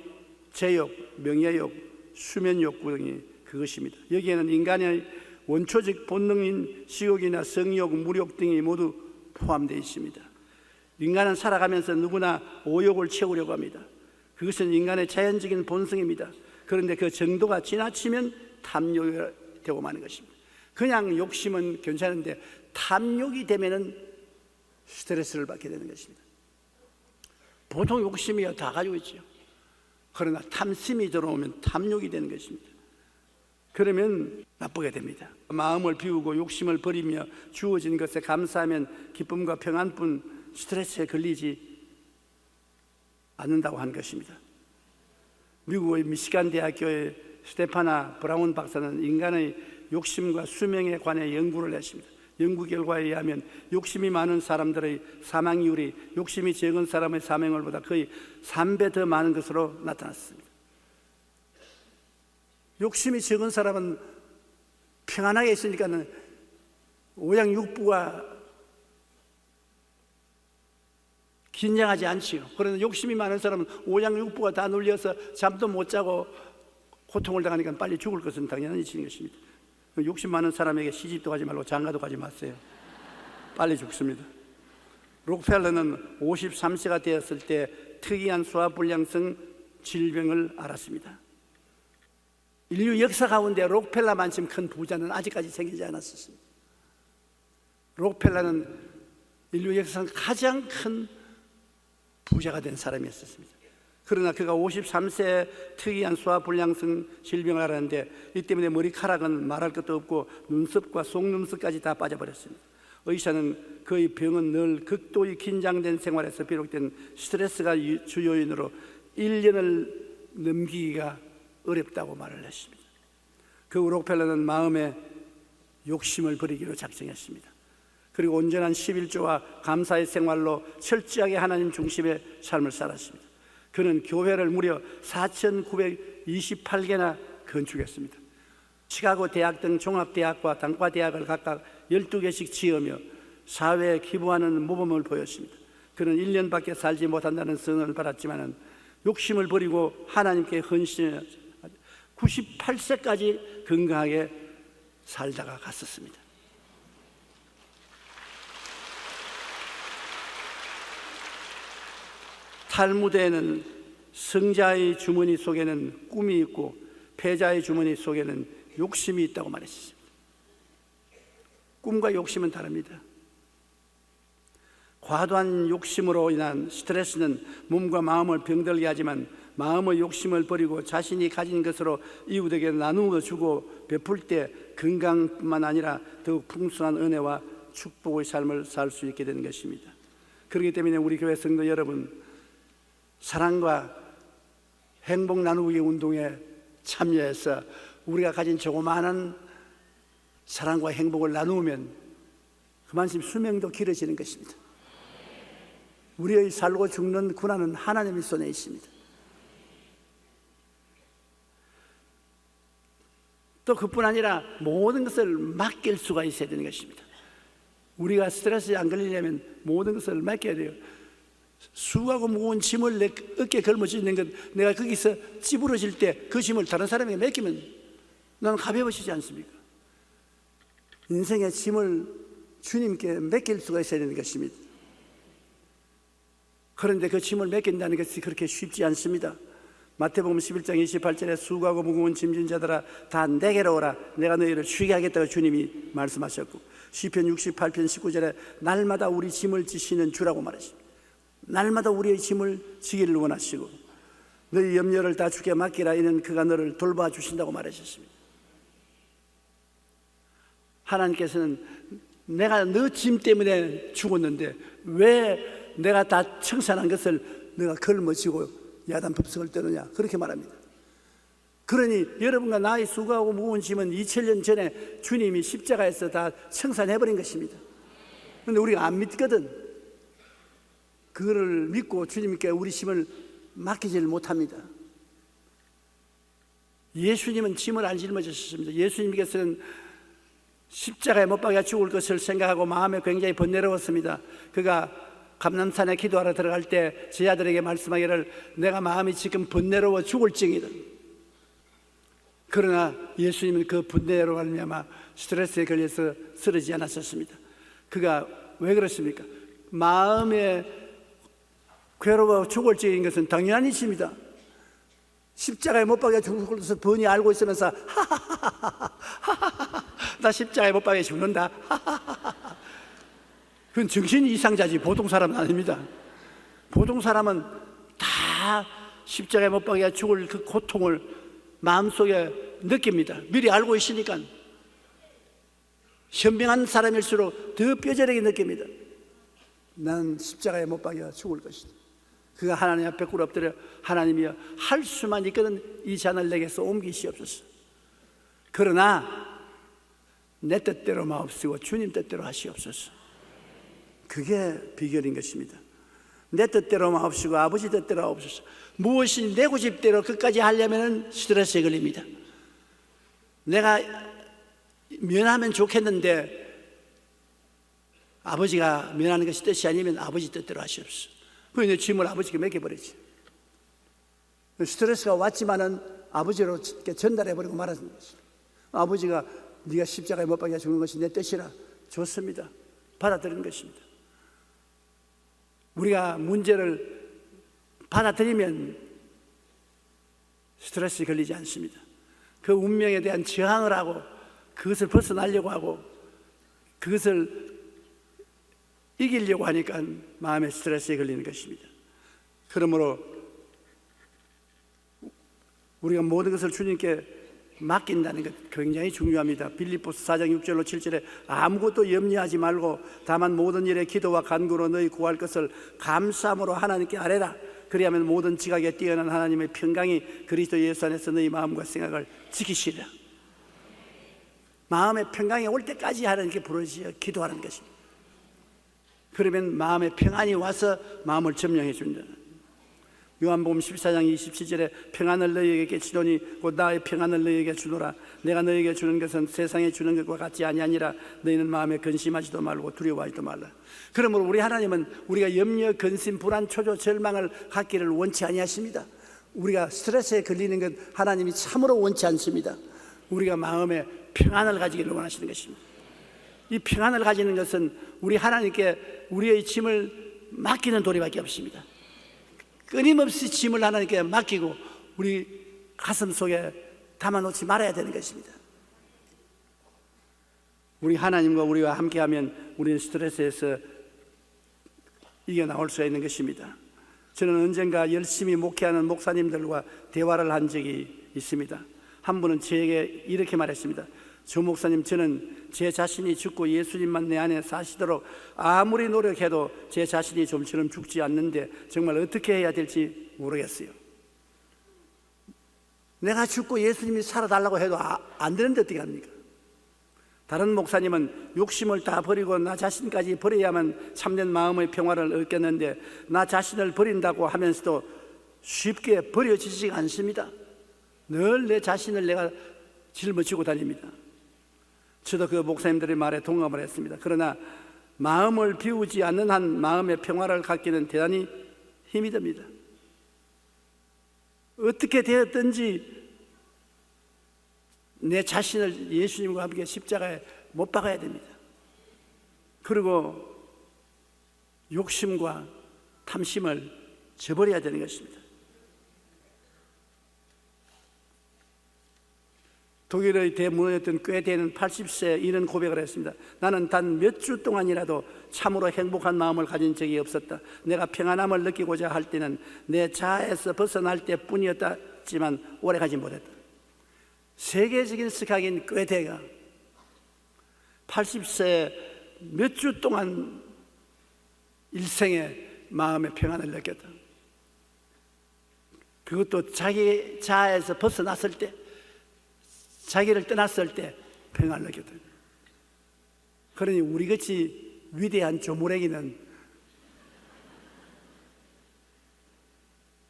제욕, 명예욕, 수면욕구 등이 그것입니다. 여기에는 인간의 원초적 본능인 식욕이나 성욕, 물욕 등이 모두 포함되어 있습니다. 인간은 살아가면서 누구나 오욕을 채우려고 합니다. 그것은 인간의 자연적인 본성입니다. 그런데 그 정도가 지나치면 탐욕이 되고 마는 것입니다. 그냥 욕심은 괜찮은데 탐욕이 되면은 스트레스를 받게 되는 것입니다. 보통 욕심이야 다 가지고 있죠. 그러나 탐심이 들어오면 탐욕이 되는 것입니다. 그러면 나쁘게 됩니다. 마음을 비우고 욕심을 버리며 주어진 것에 감사하면 기쁨과 평안뿐 스트레스에 걸리지 않는다고 한 것입니다. 미국의 미시간 대학교의 스테파나 브라운 박사는 인간의 욕심과 수명에 관해 연구를 했습니다. 연구 결과에 의하면 욕심이 많은 사람들의 사망률이 욕심이 적은 사람의 사망률보다 거의 3배 더 많은 것으로 나타났습니다. 욕심이 적은 사람은 평안하게 있으니까는 오양육부가 긴장하지 않지요. 그런데 욕심이 많은 사람은 오양육부가 다 눌려서 잠도 못 자고 고통을 당하니까 빨리 죽을 것은 당연한 일인 것입니다. 욕심 많은 사람에게 시집도 가지 말고 장가도 가지 마세요. 빨리 죽습니다. 록펠러는 53세가 되었을 때 특이한 소화불량성 질병을 앓았습니다. 인류 역사 가운데 록펠러만큼 큰 부자는 아직까지 생기지 않았습니다. 록펠러는 인류 역사상 가장 큰 부자가 된 사람이었습니다. 그러나 그가 53세에 특이한 소화불량성 질병을 앓았는데 이 때문에 머리카락은 말할 것도 없고 눈썹과 속눈썹까지 다 빠져버렸습니다. 의사는 그의 병은 늘 극도의 긴장된 생활에서 비롯된 스트레스가 주요인으로 1년을 넘기기가 어렵다고 말을 했습니다. 그 후 록펠러는 마음에 욕심을 버리기로 작정했습니다. 그리고 온전한 11조와 감사의 생활로 철저하게 하나님 중심의 삶을 살았습니다. 그는 교회를 무려 4,928개나 건축했습니다. 시카고 대학 등 종합대학과 단과대학을 각각 12개씩 지으며 사회에 기부하는 모범을 보였습니다. 그는 1년밖에 살지 못한다는 선언을 받았지만 욕심을 버리고 하나님께 헌신해 98세까지 건강하게 살다가 갔었습니다. 탈무드에는 성자의 주머니 속에는 꿈이 있고 패자의 주머니 속에는 욕심이 있다고 말했습니다. 꿈과 욕심은 다릅니다. 과도한 욕심으로 인한 스트레스는 몸과 마음을 병들게 하지만 마음의 욕심을 버리고 자신이 가진 것으로 이웃에게 나누어 주고 베풀 때 건강뿐만 아니라 더욱 풍성한 은혜와 축복의 삶을 살 수 있게 되는 것입니다. 그렇기 때문에 우리 교회 성도 여러분, 사랑과 행복 나누기 운동에 참여해서 우리가 가진 조그마한 사랑과 행복을 나누면 그만큼 수명도 길어지는 것입니다. 우리의 살고 죽는 고난은 하나님의 손에 있습니다. 또 그뿐 아니라 모든 것을 맡길 수가 있어야 되는 것입니다. 우리가 스트레스에 안 걸리려면 모든 것을 맡겨야 돼요. 수하고 무거운 짐을 내 어깨에 걸머지는 것, 내가 거기서 찌부러질 때 그 짐을 다른 사람에게 맡기면 나는 가벼워지지 않습니까? 인생의 짐을 주님께 맡길 수가 있어야 되는 것입니다. 그런데 그 짐을 맡긴다는 것이 그렇게 쉽지 않습니다. 마태복음 11장 28절에 수고하고 무거운 짐진 자들아 다 내게로 오라 내가 너희를 쉬게 하겠다고 주님이 말씀하셨고, 시편 68편 19절에 날마다 우리 짐을 지시는 주라고 말하십니다. 날마다 우리의 짐을 지기를 원하시고 너희 염려를 다 주께 맡기라 이는 그가 너를 돌봐주신다고 말하셨습니다. 하나님께서는 내가 너 짐 때문에 죽었는데 왜 내가 다 청산한 것을 내가 걸머지고 야단 법석을 떠느냐, 그렇게 말합니다. 그러니 여러분과 나의 수고하고 무거운 짐은 2000년 전에 주님이 십자가에서 다 청산해버린 것입니다. 그런데 우리가 안 믿거든. 그거를 믿고 주님께 우리 짐을 맡기지를 못합니다. 예수님은 짐을 안 짊어지셨습니다. 예수님께서는 십자가에 못 박아 죽을 것을 생각하고 마음에 굉장히 번뇌로웠습니다. 그가 감람산에 기도하러 들어갈 때 제자들에게 말씀하기를 내가 마음이 지금 번뇌로워 죽을 징이다. 그러나 예수님은 그 번뇌로 말미암아 스트레스에 걸려서 쓰러지지 않았었습니다. 그가 왜 그렇습니까? 마음에 괴로워 죽을 징인 것은 당연한 일입니다. 십자가에 못 박아 죽을 것을 번이 알고 있으면서 나 십자가에 못 박아 죽는다. 그건 정신이 이상자지 보통 사람은 아닙니다. 보통 사람은 다 십자가에 못 박아 죽을 그 고통을 마음속에 느낍니다. 미리 알고 있으니까. 현명한 사람일수록 더 뼈저리게 느낍니다. 난 십자가에 못 박아 죽을 것이다. 그가 하나님 앞에 꿇어 엎드려 하나님이여 할 수만 있거든 이 잔을 내게서 옮기시옵소서. 그러나 내 뜻대로 마옵시고 주님 뜻대로 하시옵소서. 그게 비결인 것입니다. 내 뜻대로 마옵시고 아버지 뜻대로 하옵소서. 무엇이 내 고집대로 끝까지 하려면 스트레스에 걸립니다. 내가 면하면 좋겠는데 아버지가 면하는 것이 뜻이 아니면 아버지 뜻대로 하시옵소서. 그래서 짐을 아버지께 맡겨버리지. 스트레스가 왔지만은 아버지로 전달해버리고 말하는 것입니다. 아버지가 네가 십자가에 못 박혀 죽는 것이 내 뜻이라 좋습니다. 받아들이는 것입니다. 우리가 문제를 받아들이면 스트레스에 걸리지 않습니다. 그 운명에 대한 저항을 하고 그것을 벗어나려고 하고 그것을 이기려고 하니까 마음의 스트레스에 걸리는 것입니다. 그러므로 우리가 모든 것을 주님께 맡긴다는 것 굉장히 중요합니다. 빌립보서 4장 6절로 7절에 아무것도 염려하지 말고 다만 모든 일에 기도와 간구로 너희 구할 것을 감사함으로 하나님께 아뢰라. 그리하면 모든 지각에 뛰어난 하나님의 평강이 그리스도 예수 안에서 너희 마음과 생각을 지키시리라. 마음의 평강이 올 때까지 하나님께 부르짖어 기도하는 것입니다. 그러면 마음의 평안이 와서 마음을 점령해 준다. 요한복음 14장 27절에 평안을 너희에게 깨치노니 곧 나의 평안을 너희에게 주노라. 내가 너희에게 주는 것은 세상에 주는 것과 같지 아니하니라. 너희는 마음에 근심하지도 말고 두려워하지도 말라. 그러므로 우리 하나님은 우리가 염려, 근심, 불안, 초조, 절망을 갖기를 원치 아니하십니다. 우리가 스트레스에 걸리는 것 하나님이 참으로 원치 않습니다. 우리가 마음에 평안을 가지기를 원하시는 것입니다. 이 평안을 가지는 것은 우리 하나님께 우리의 짐을 맡기는 도리밖에 없습니다. 끊임없이 짐을 하나님께 맡기고 우리 가슴 속에 담아놓지 말아야 되는 것입니다. 우리 하나님과 우리와 함께하면 우리는 스트레스에서 이겨나올 수 있는 것입니다. 저는 언젠가 열심히 목회하는 목사님들과 대화를 한 적이 있습니다. 한 분은 저에게 이렇게 말했습니다. 조 목사님, 저는 제 자신이 죽고 예수님만 내 안에 사시도록 아무리 노력해도 제 자신이 좀처럼 죽지 않는데 정말 어떻게 해야 될지 모르겠어요. 내가 죽고 예수님이 살아달라고 해도 안 되는데 어떻게 합니까? 다른 목사님은 욕심을 다 버리고 나 자신까지 버려야만 참된 마음의 평화를 얻겠는데 나 자신을 버린다고 하면서도 쉽게 버려지지가 않습니다. 늘 내 자신을 내가 짊어지고 다닙니다. 저도 그 목사님들의 말에 동감을 했습니다. 그러나 마음을 비우지 않는 한 마음의 평화를 갖기는 대단히 힘이 듭니다. 어떻게 되었든지 내 자신을 예수님과 함께 십자가에 못 박아야 됩니다. 그리고 욕심과 탐심을 저버려야 되는 것입니다. 독일의 대문호였던 괴테는 80세 이런 고백을 했습니다. 나는 단 몇 주 동안이라도 참으로 행복한 마음을 가진 적이 없었다. 내가 평안함을 느끼고자 할 때는 내 자아에서 벗어날 때뿐이었지만 오래가지 못했다. 세계적인 스카긴 괴테가 80세 몇 주 동안 일생에 마음의 평안을 느꼈다. 그것도 자기 자아에서 벗어났을 때, 자기를 떠났을 때 평안을 느꼈다. 그러니 우리같이 위대한 조무래기는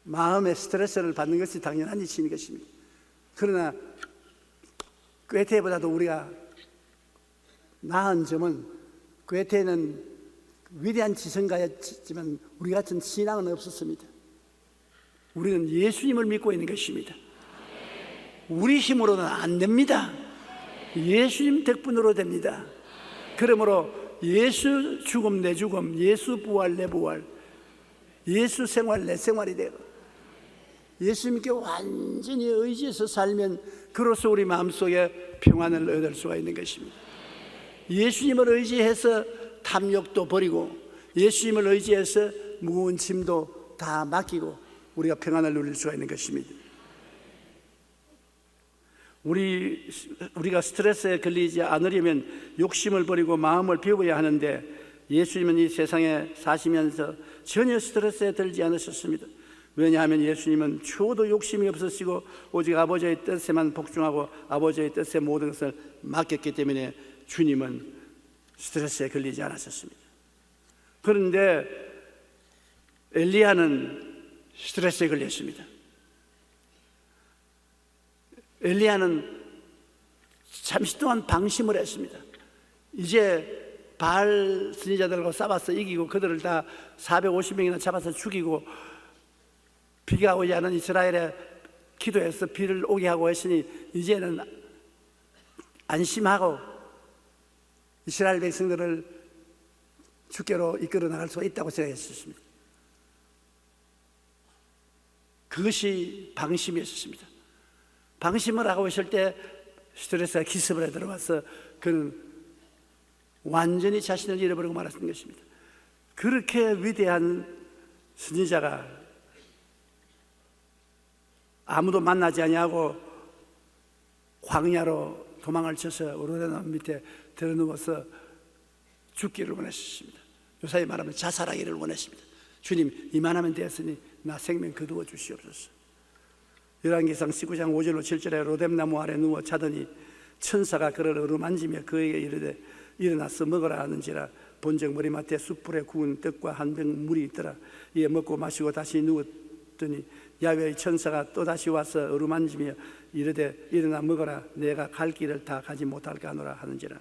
마음의 스트레스를 받는 것이 당연한 이치인 것입니다. 그러나 괴테보다도 우리가 나은 점은, 괴테는 위대한 지성가였지만 우리 같은 신앙은 없었습니다. 우리는 예수님을 믿고 있는 것입니다. 우리 힘으로는 안 됩니다. 예수님 덕분으로 됩니다. 그러므로 예수 죽음 내 죽음, 예수 부활 내 부활, 예수 생활 내 생활이 되고 예수님께 완전히 의지해서 살면 그로써 우리 마음속에 평안을 얻을 수가 있는 것입니다. 예수님을 의지해서 탐욕도 버리고 예수님을 의지해서 무거운 짐도 다 맡기고 우리가 평안을 누릴 수가 있는 것입니다. 우리가 스트레스에 걸리지 않으려면 욕심을 버리고 마음을 비워야 하는데 예수님은 이 세상에 사시면서 전혀 스트레스에 들지 않으셨습니다. 왜냐하면 예수님은 추호도 욕심이 없으시고 오직 아버지의 뜻에만 복종하고 아버지의 뜻에 모든 것을 맡겼기 때문에 주님은 스트레스에 걸리지 않았었습니다. 그런데 엘리야는 스트레스에 걸렸습니다. 엘리야는 잠시 동안 방심을 했습니다. 이제 바알 선지자들과 싸워서 이기고 그들을 다 450명이나 잡아서 죽이고 비가 오지 않은 이스라엘에 기도해서 비를 오게 하고 했으니 이제는 안심하고 이스라엘 백성들을 주께로 이끌어 나갈 수가 있다고 생각했었습니다. 그것이 방심이었습니다. 방심을 하고 있을 때 스트레스가 기습을 들어와서 그는 완전히 자신을 잃어버리고 말았던 것입니다. 그렇게 위대한 선지자가 아무도 만나지 아니하고 광야로 도망을 쳐서 오르다나무 밑에 들어누워서 죽기를 원했습니다. 요사이 말하면 자살하기를 원했습니다. 주님, 이만하면 되었으니 나 생명 거두어 주시옵소서. 열왕기상 19장 5절로 7절에 로뎀나무 아래 누워 자더니 천사가 그를 어루만지며 그에게 이르되 일어나서 먹으라 하는지라. 본적 머리맡에 숯불에 구운 떡과 한 병 물이 있더라. 이에 먹고 마시고 다시 누웠더니 야훼의 천사가 또다시 와서 어루만지며 이르되 일어나 먹어라. 내가 갈 길을 다 가지 못할까 하노라 하는지라.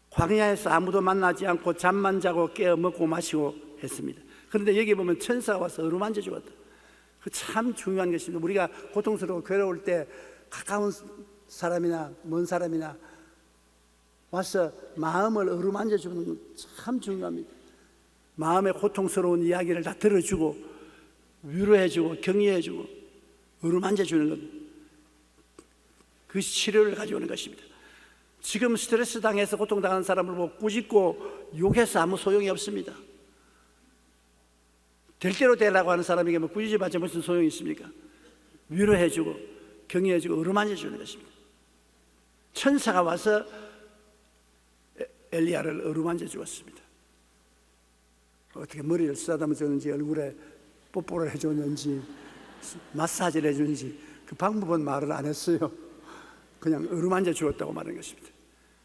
광야에서 아무도 만나지 않고 잠만 자고 깨어 먹고 마시고 했습니다. 그런데 여기 보면 천사가 와서 어루만져 주었다. 그 참 중요한 것입니다. 우리가 고통스러워 괴로울 때 가까운 사람이나 먼 사람이나 와서 마음을 어루만져 주는 건 참 중요합니다. 마음의 고통스러운 이야기를 다 들어주고 위로해주고 격려해주고 어루만져주는 것, 그것이 치료를 가져오는 것입니다. 지금 스트레스 당해서 고통당하는 사람을 보고 꾸짖고 욕해서 아무 소용이 없습니다. 될 대로 되라고 하는 사람에게 뭐 꾸짖어봤자 무슨 소용이 있습니까? 위로해주고 격려해주고 어루만져주는 것입니다. 천사가 와서 엘리야를 어루만져 주었습니다. 어떻게 머리를 쓰다듬어 줬는지, 얼굴에 뽀뽀를 해줬는지, 마사지를 해줬는지 그 방법은 말을 안 했어요. 그냥 어루만져 주었다고 말하는 것입니다.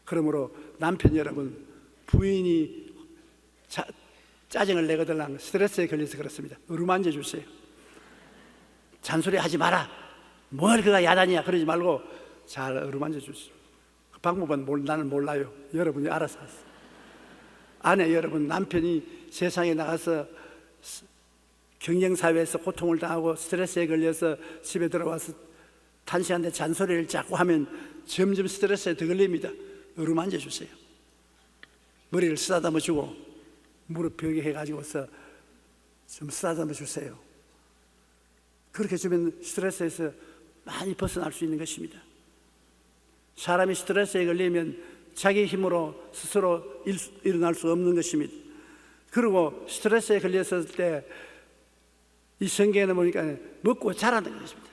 그러므로 남편 여러분, 부인이 짜증을 내거들랑 스트레스에 걸려서 그렇습니다. 어루만져 주세요. 잔소리 하지 마라. 뭘 그가 야단이야 그러지 말고 잘 어루만져 주세요. 그 방법은 나는 몰라요. 여러분이 알아서 하세요. 아내 여러분, 남편이 세상에 나가서 경쟁사회에서 고통을 당하고 스트레스에 걸려서 집에 들어와서 탄식한테 잔소리를 자꾸 하면 점점 스트레스에 더 걸립니다. 어루만져 주세요. 머리를 쓰다듬어 주고 무릎 벽에 해가지고서 좀 쓰다듬어 주세요. 그렇게 주면 스트레스에서 많이 벗어날 수 있는 것입니다. 사람이 스트레스에 걸리면 자기 힘으로 스스로 일어날 수 없는 것입니다. 그리고 스트레스에 걸렸을 때 이 성경에는 보니까 먹고 자라는 것입니다.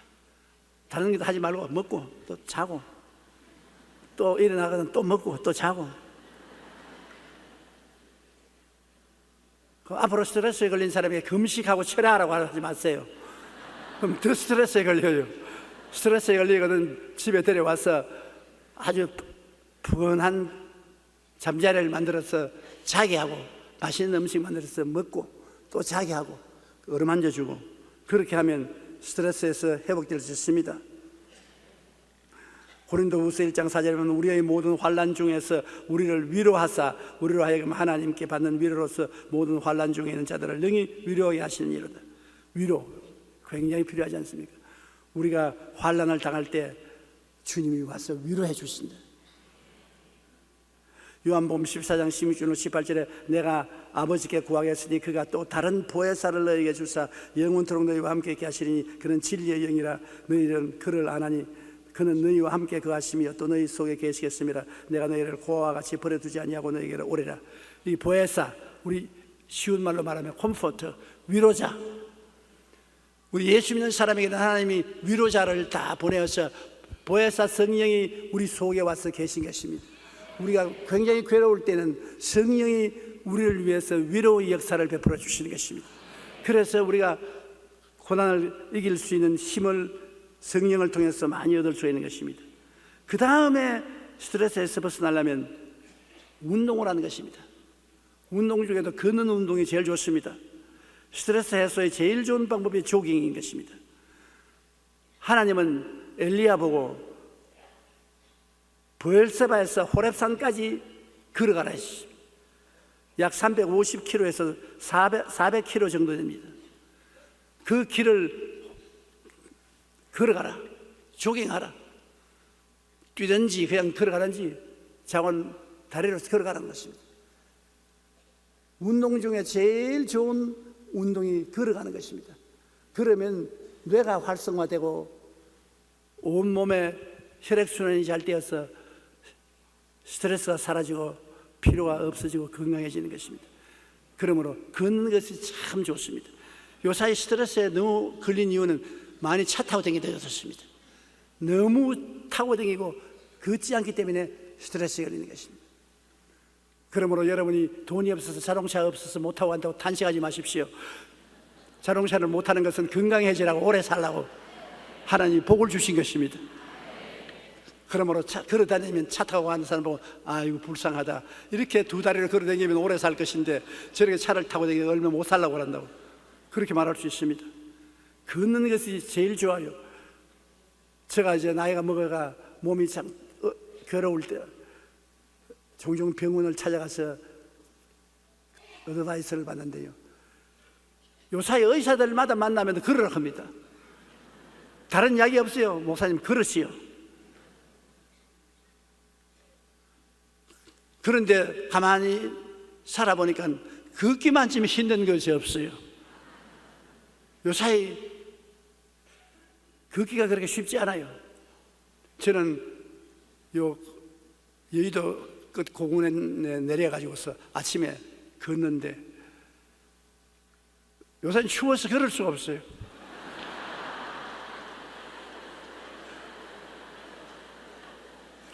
다른 것도 하지 말고 먹고 또 자고 또 일어나거든 또 먹고 또 자고. 앞으로 스트레스에 걸린 사람에게 금식하고 철야하라고 하지 마세요. 그럼 더 스트레스에 걸려요. 스트레스에 걸리거든 집에 데려와서 아주 푸근한 잠자리를 만들어서 자게 하고 맛있는 음식 만들어서 먹고 또 자게 하고 어루만져 주고 그렇게 하면 스트레스에서 회복될 수 있습니다. 고린도후서 1장 4절에 보면 우리의 모든 환난 중에서 우리를 위로하사 우리로 하여금 하나님께 받는 위로로서 모든 환난 중에 있는 자들을 능히 위로하게 하시는 이로다. 위로 굉장히 필요하지 않습니까? 우리가 환난을 당할 때 주님이 와서 위로해 주신다. 요한복음 14장 16절 18절에 내가 아버지께 구하겠으니 그가 또 다른 보혜사를 너희에게 주사 영원토록 너희와 함께 있게 하시리니 그는 진리의 영이라 너희는 그를 아나니 그는 너희와 함께 거하시며 또 너희 속에 계시겠습니다. 내가 너희를 고아와 같이 버려두지 아니하고 너희에게로 오리라. 이 보혜사, 우리 쉬운 말로 말하면 컴포트, 위로자. 우리 예수 믿는 사람에게는 하나님이 위로자를 다 보내어서 보혜사 성령이 우리 속에 와서 계신 것입니다. 우리가 굉장히 괴로울 때는 성령이 우리를 위해서 위로의 역사를 베풀어 주시는 것입니다. 그래서 우리가 고난을 이길 수 있는 힘을 성령을 통해서 많이 얻을 수 있는 것입니다. 그 다음에 스트레스에서 벗어나려면 운동을 하는 것입니다. 운동 중에도 걷는 운동이 제일 좋습니다. 스트레스 해소의 제일 좋은 방법이 조깅인 것입니다. 하나님은 엘리야 보고 브엘세바에서 호렙산까지 걸어가라 했습니다. 약 350km에서 400km 정도 됩니다. 그 길을 걸어가라, 조깅하라, 뛰든지 그냥 걸어가든지 자원 다리로 걸어가라는 것입니다. 운동 중에 제일 좋은 운동이 걸어가는 것입니다. 그러면 뇌가 활성화되고 온몸에 혈액순환이 잘 되어서 스트레스가 사라지고 피로가 없어지고 건강해지는 것입니다. 그러므로 걷는 것이 참 좋습니다. 요사이 스트레스에 너무 걸린 이유는 많이 차 타고 다니기 어졌습니다. 너무 타고 다니고 걷지 않기 때문에 스트레스에 걸리는 것입니다. 그러므로 여러분이 돈이 없어서 자동차 없어서 못 타고 간다고 탄식하지 마십시오. 자동차를 못 타는 것은 건강해지라고 오래 살라고 하나님이 복을 주신 것입니다. 그러므로 걸어 다니면 차 타고 가는 사람 보고 아이고 불쌍하다 이렇게 두 다리를 걸어 다니면 오래 살 것인데 저렇게 차를 타고 다니면 얼마 못 살라고 한다고 그렇게 말할 수 있습니다. 걷는 것이 제일 좋아요. 제가 이제 나이가 먹어가 몸이 참 괴로울 때 종종 병원을 찾아가서 어드바이스를 받는데요. 요사이 의사들마다 만나면 걸으라 합니다. 다른 이야기 없어요. 목사님 걸으시오. 그런데 가만히 살아보니까 걷기만 좀 힘든 것이 없어요. 요사이 걷기가 그렇게 쉽지 않아요. 저는 요 여의도 끝 고군에 내려가지고서 아침에 걷는데 요새는 추워서 걸을 수가 없어요.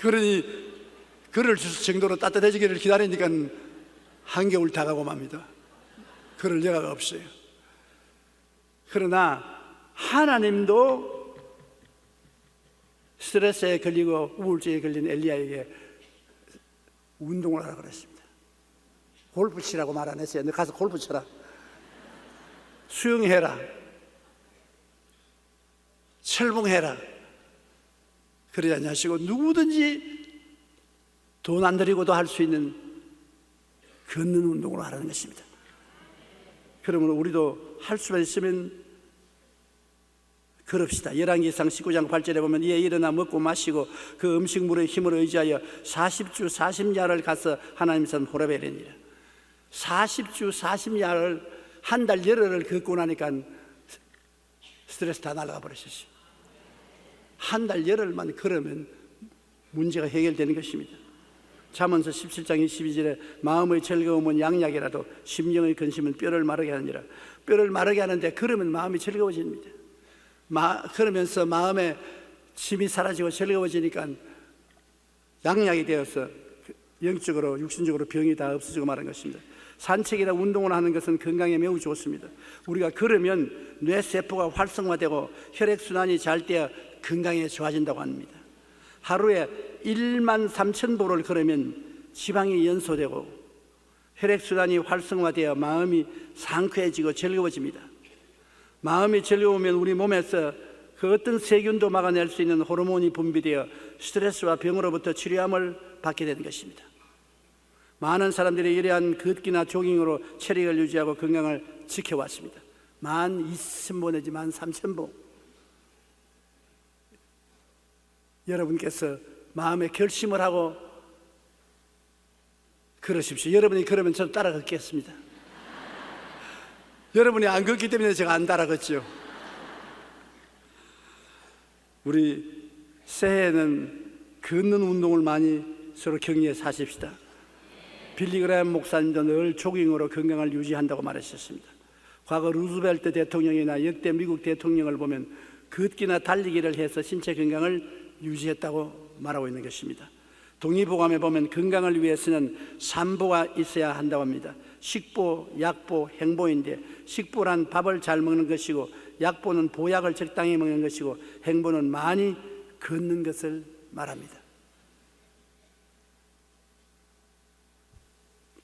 그러니 걸을 정도로 따뜻해지기를 기다리니까 한겨울 다가고 맙니다. 걸을 여가가 없어요. 그러나 하나님도 스트레스에 걸리고 우울증에 걸린 엘리야에게 운동을 하라고 그랬습니다. 골프 치라고 말 안 했어요. 너 가서 골프 쳐라. 수영해라. 철봉해라. 그러지 않으시고 누구든지 돈 안 들이고도 할 수 있는 걷는 운동을 하라는 것입니다. 그러므로 우리도 할 수만 있으면 걸읍시다. 열왕기상 19장 8절에 보면 이에 일어나 먹고 마시고 그 음식물의 힘을 의지하여 40주 40야를 가서 하나님 산 호렙에 이르니라. 40주 40야를 한 달 열흘을 걷고 나니까 스트레스 다 날아가 버렸어요. 한 달 열흘만 걸으면 문제가 해결되는 것입니다. 잠언서 17장 22절에 마음의 즐거움은 양약이라도 심령의 근심은 뼈를 마르게 하느니라. 뼈를 마르게 하는데 걸으면 마음이 즐거워집니다. 걸으면서 마음의 짐이 사라지고 즐거워지니까 양약이 되어서 영적으로 육신적으로 병이 다 없어지고 마는 것입니다. 산책이나 운동을 하는 것은 건강에 매우 좋습니다. 우리가 걸으면 뇌세포가 활성화되고 혈액순환이 잘 되어 건강에 좋아진다고 합니다. 하루에 13,000보를 걸으면 지방이 연소되고 혈액순환이 활성화되어 마음이 상쾌해지고 즐거워집니다. 마음이 즐거우면 우리 몸에서 그 어떤 세균도 막아낼 수 있는 호르몬이 분비되어 스트레스와 병으로부터 치료함을 받게 되는 것입니다. 많은 사람들이 이러한 걷기나 조깅으로 체력을 유지하고 건강을 지켜왔습니다. 12,000보 내지 13,000보. 여러분께서 마음에 결심을 하고 걸으십시오. 여러분이 걸으면 저도 따라 걷겠습니다. 여러분이 안 걷기 때문에 제가 안 따라 걷죠. 우리 새해에는 걷는 운동을 많이 서로 격려해서 하십시다. 빌리그레햄 목사님도 늘 조깅으로 건강을 유지한다고 말하셨습니다. 과거 루즈벨트 대통령이나 역대 미국 대통령을 보면 걷기나 달리기를 해서 신체 건강을 유지했다고 말하고 있는 것입니다. 동의보감에 보면 건강을 위해서는 3보가 있어야 한다고 합니다. 식보, 약보, 행보인데 식보란 밥을 잘 먹는 것이고 약보는 보약을 적당히 먹는 것이고 행보는 많이 걷는 것을 말합니다.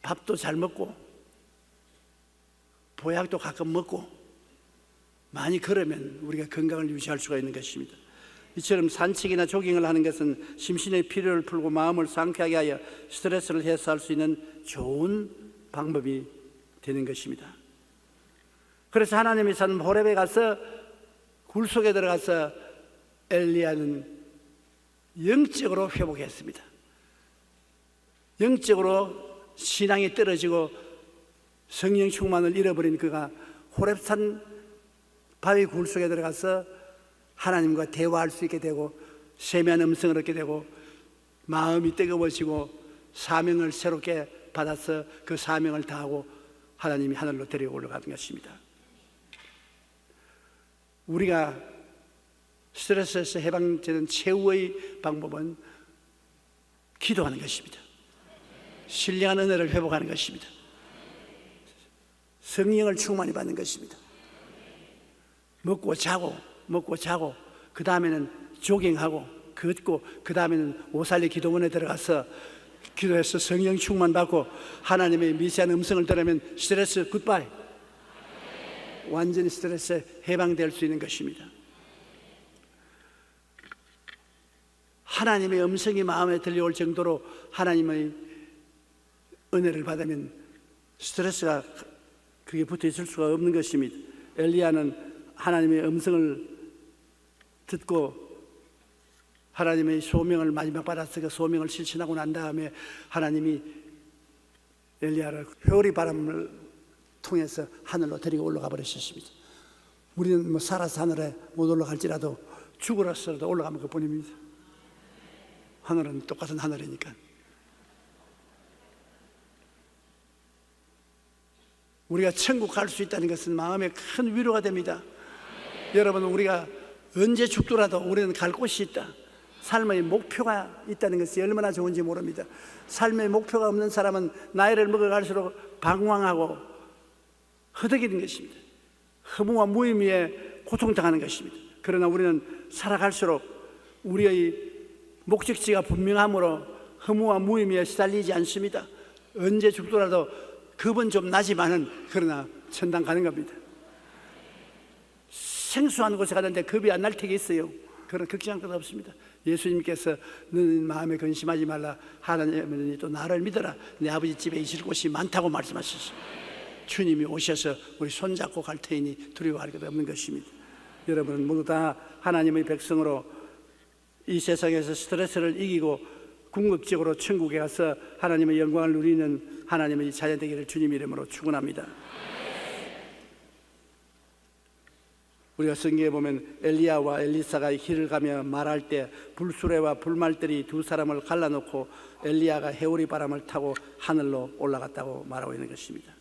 밥도 잘 먹고 보약도 가끔 먹고 많이 걸으면 우리가 건강을 유지할 수가 있는 것입니다. 이처럼 산책이나 조깅을 하는 것은 심신의 피로를 풀고 마음을 상쾌하게 하여 스트레스를 해소할 수 있는 좋은 방법이 되는 것입니다. 그래서 하나님이 산 호렙에 가서 굴 속에 들어가서 엘리야는 영적으로 회복했습니다. 영적으로 신앙이 떨어지고 성령 충만을 잃어버린 그가 호렙산 바위 굴 속에 들어가서 하나님과 대화할 수 있게 되고 세미한 음성을 얻게 되고 마음이 뜨거워지고 사명을 새롭게 받아서 그 사명을 다하고 하나님이 하늘로 데리고 올라가는 것입니다. 우리가 스트레스에서 해방되는 최후의 방법은 기도하는 것입니다. 신령한 은혜를 회복하는 것입니다. 성령을 충만히 받는 것입니다. 먹고 자고 그 다음에는 조깅하고 걷고 그 다음에는 오살리 기도원에 들어가서 기도해서 성령 충만 받고 하나님의 미세한 음성을 들으면 스트레스 굿바이, 완전히 스트레스에 해방될 수 있는 것입니다. 하나님의 음성이 마음에 들려올 정도로 하나님의 은혜를 받으면 스트레스가 그게 붙어 있을 수가 없는 것입니다. 엘리야는 하나님의 음성을 듣고 하나님의 소명을 마지막 받아서 그 소명을 실천하고 난 다음에 하나님이 엘리야를 회오리 바람을 통해서 하늘로 데리고 올라가 버리셨습니다. 우리는 뭐 살아서 하늘에 못 올라갈지라도 죽으라서라도 올라가면 그뿐입니다. 하늘은 똑같은 하늘이니까. 우리가 천국 갈 수 있다는 것은 마음에 큰 위로가 됩니다. 여러분, 우리가 언제 죽더라도 우리는 갈 곳이 있다. 삶의 목표가 있다는 것이 얼마나 좋은지 모릅니다. 삶의 목표가 없는 사람은 나이를 먹어갈수록 방황하고 허덕이는 것입니다. 허무와 무의미에 고통당하는 것입니다. 그러나 우리는 살아갈수록 우리의 목적지가 분명함으로 허무와 무의미에 시달리지 않습니다. 언제 죽더라도 겁은 좀 나지만은 그러나 천당 가는 겁니다. 생수한 곳에 가는데 겁이 안 날 때가 있어요. 그런 걱정할 것 없습니다. 예수님께서 너는 마음에 근심하지 말라. 하나님은 또 나를 믿어라. 내 아버지 집에 있을 곳이 많다고 말씀하셨어요. 주님이 오셔서 우리 손잡고 갈 테이니 두려워할 것 없는 것입니다. 여러분 모두 다 하나님의 백성으로 이 세상에서 스트레스를 이기고 궁극적으로 천국에 가서 하나님의 영광을 누리는 하나님의 자녀 되기를 주님 이름으로 축원합니다. 우리가 성경에 보면 엘리야와 엘리사가 길을 가며 말할 때 불수레와 불말들이 두 사람을 갈라놓고 엘리야가 해오리 바람을 타고 하늘로 올라갔다고 말하고 있는 것입니다.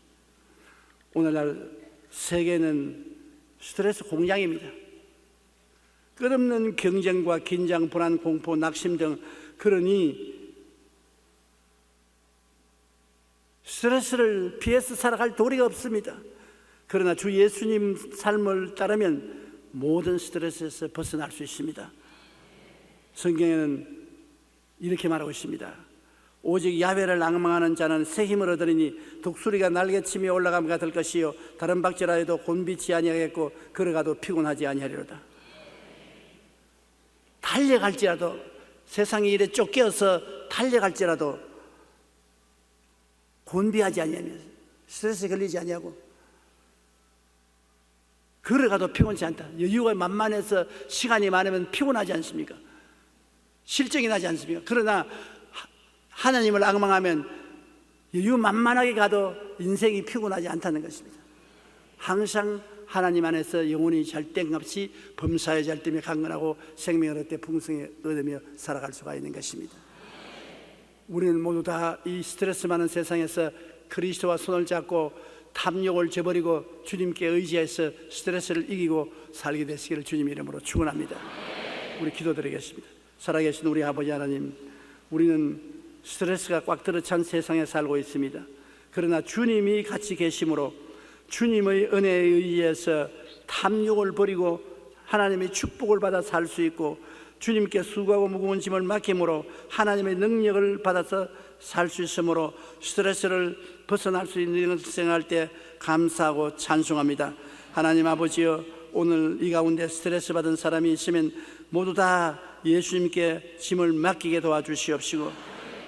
오늘날 세계는 스트레스 공장입니다. 끝없는 경쟁과 긴장, 불안, 공포, 낙심 등, 그러니 스트레스를 피해서 살아갈 도리가 없습니다. 그러나 주 예수님 삶을 따르면 모든 스트레스에서 벗어날 수 있습니다. 성경에는 이렇게 말하고 있습니다. 오직 야훼를 앙망하는 자는 새 힘을 얻으리니 독수리가 날개치며 올라감과 될 것이요 다른 박질라 해도 곤비치 아니하겠고 걸어가도 피곤하지 아니하리로다. 달려갈지라도, 세상의 일에 쫓겨서 달려갈지라도 곤비하지 아니하며 스트레스에 걸리지 아니하고 걸어가도 피곤치 않다. 여유가 만만해서 시간이 많으면 피곤하지 않습니까? 실정이 나지 않습니까? 그러나 하나님을 앙망하면 여유 만만하게 가도 인생이 피곤하지 않다는 것입니다. 항상 하나님 안에서 영혼이 잘땡없이 범사에 잘되며 강건하고 생명을 얻되 풍성히 얻으며 살아갈 수가 있는 것입니다. 우리는 모두 다 이 스트레스 많은 세상에서 그리스도와 손을 잡고 탐욕을 저버리고 주님께 의지해서 스트레스를 이기고 살게 되시기를 주님 이름으로 축원합니다. 우리 기도드리겠습니다. 살아계신 우리 아버지 하나님, 우리는 스트레스가 꽉 들어찬 세상에 살고 있습니다. 그러나 주님이 같이 계심으로 주님의 은혜에 의해서 탐욕을 버리고 하나님의 축복을 받아 살 수 있고 주님께 수고하고 무거운 짐을 맡김으로 하나님의 능력을 받아서 살 수 있으므로 스트레스를 벗어날 수 있는 생활할 때 감사하고 찬송합니다. 하나님 아버지여, 오늘 이 가운데 스트레스 받은 사람이 있으면 모두 다 예수님께 짐을 맡기게 도와주시옵시고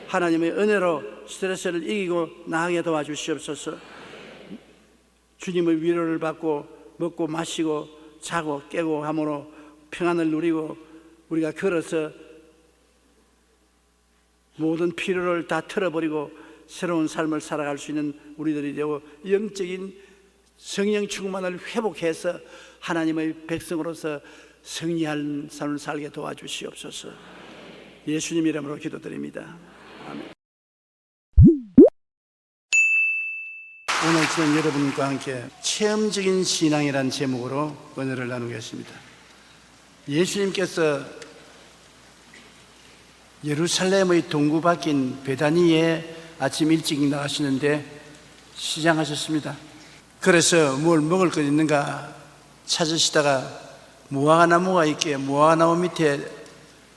하나님의 은혜로 스트레스를 이기고 나아가게 도와주시옵소서. 주님의 위로를 받고 먹고 마시고 자고 깨고 함으로 평안을 누리고 우리가 걸어서 모든 필요를 다 털어버리고 새로운 삶을 살아갈 수 있는 우리들이 되고 영적인 성령 충만을 회복해서 하나님의 백성으로서 승리할 삶을 살게 도와주시옵소서. 예수님 이름으로 기도드립니다. 아멘. 오늘 저는 여러분과 함께 체험적인 신앙이라는 제목으로 은혜를 나누겠습니다. 예수님께서 예루살렘의 동구 밖인 베다니에 아침 일찍 나가시는데 시장하셨습니다. 그래서 뭘 먹을 것 있는가 찾으시다가 무화과 나무가 있기에 무화과 나무 밑에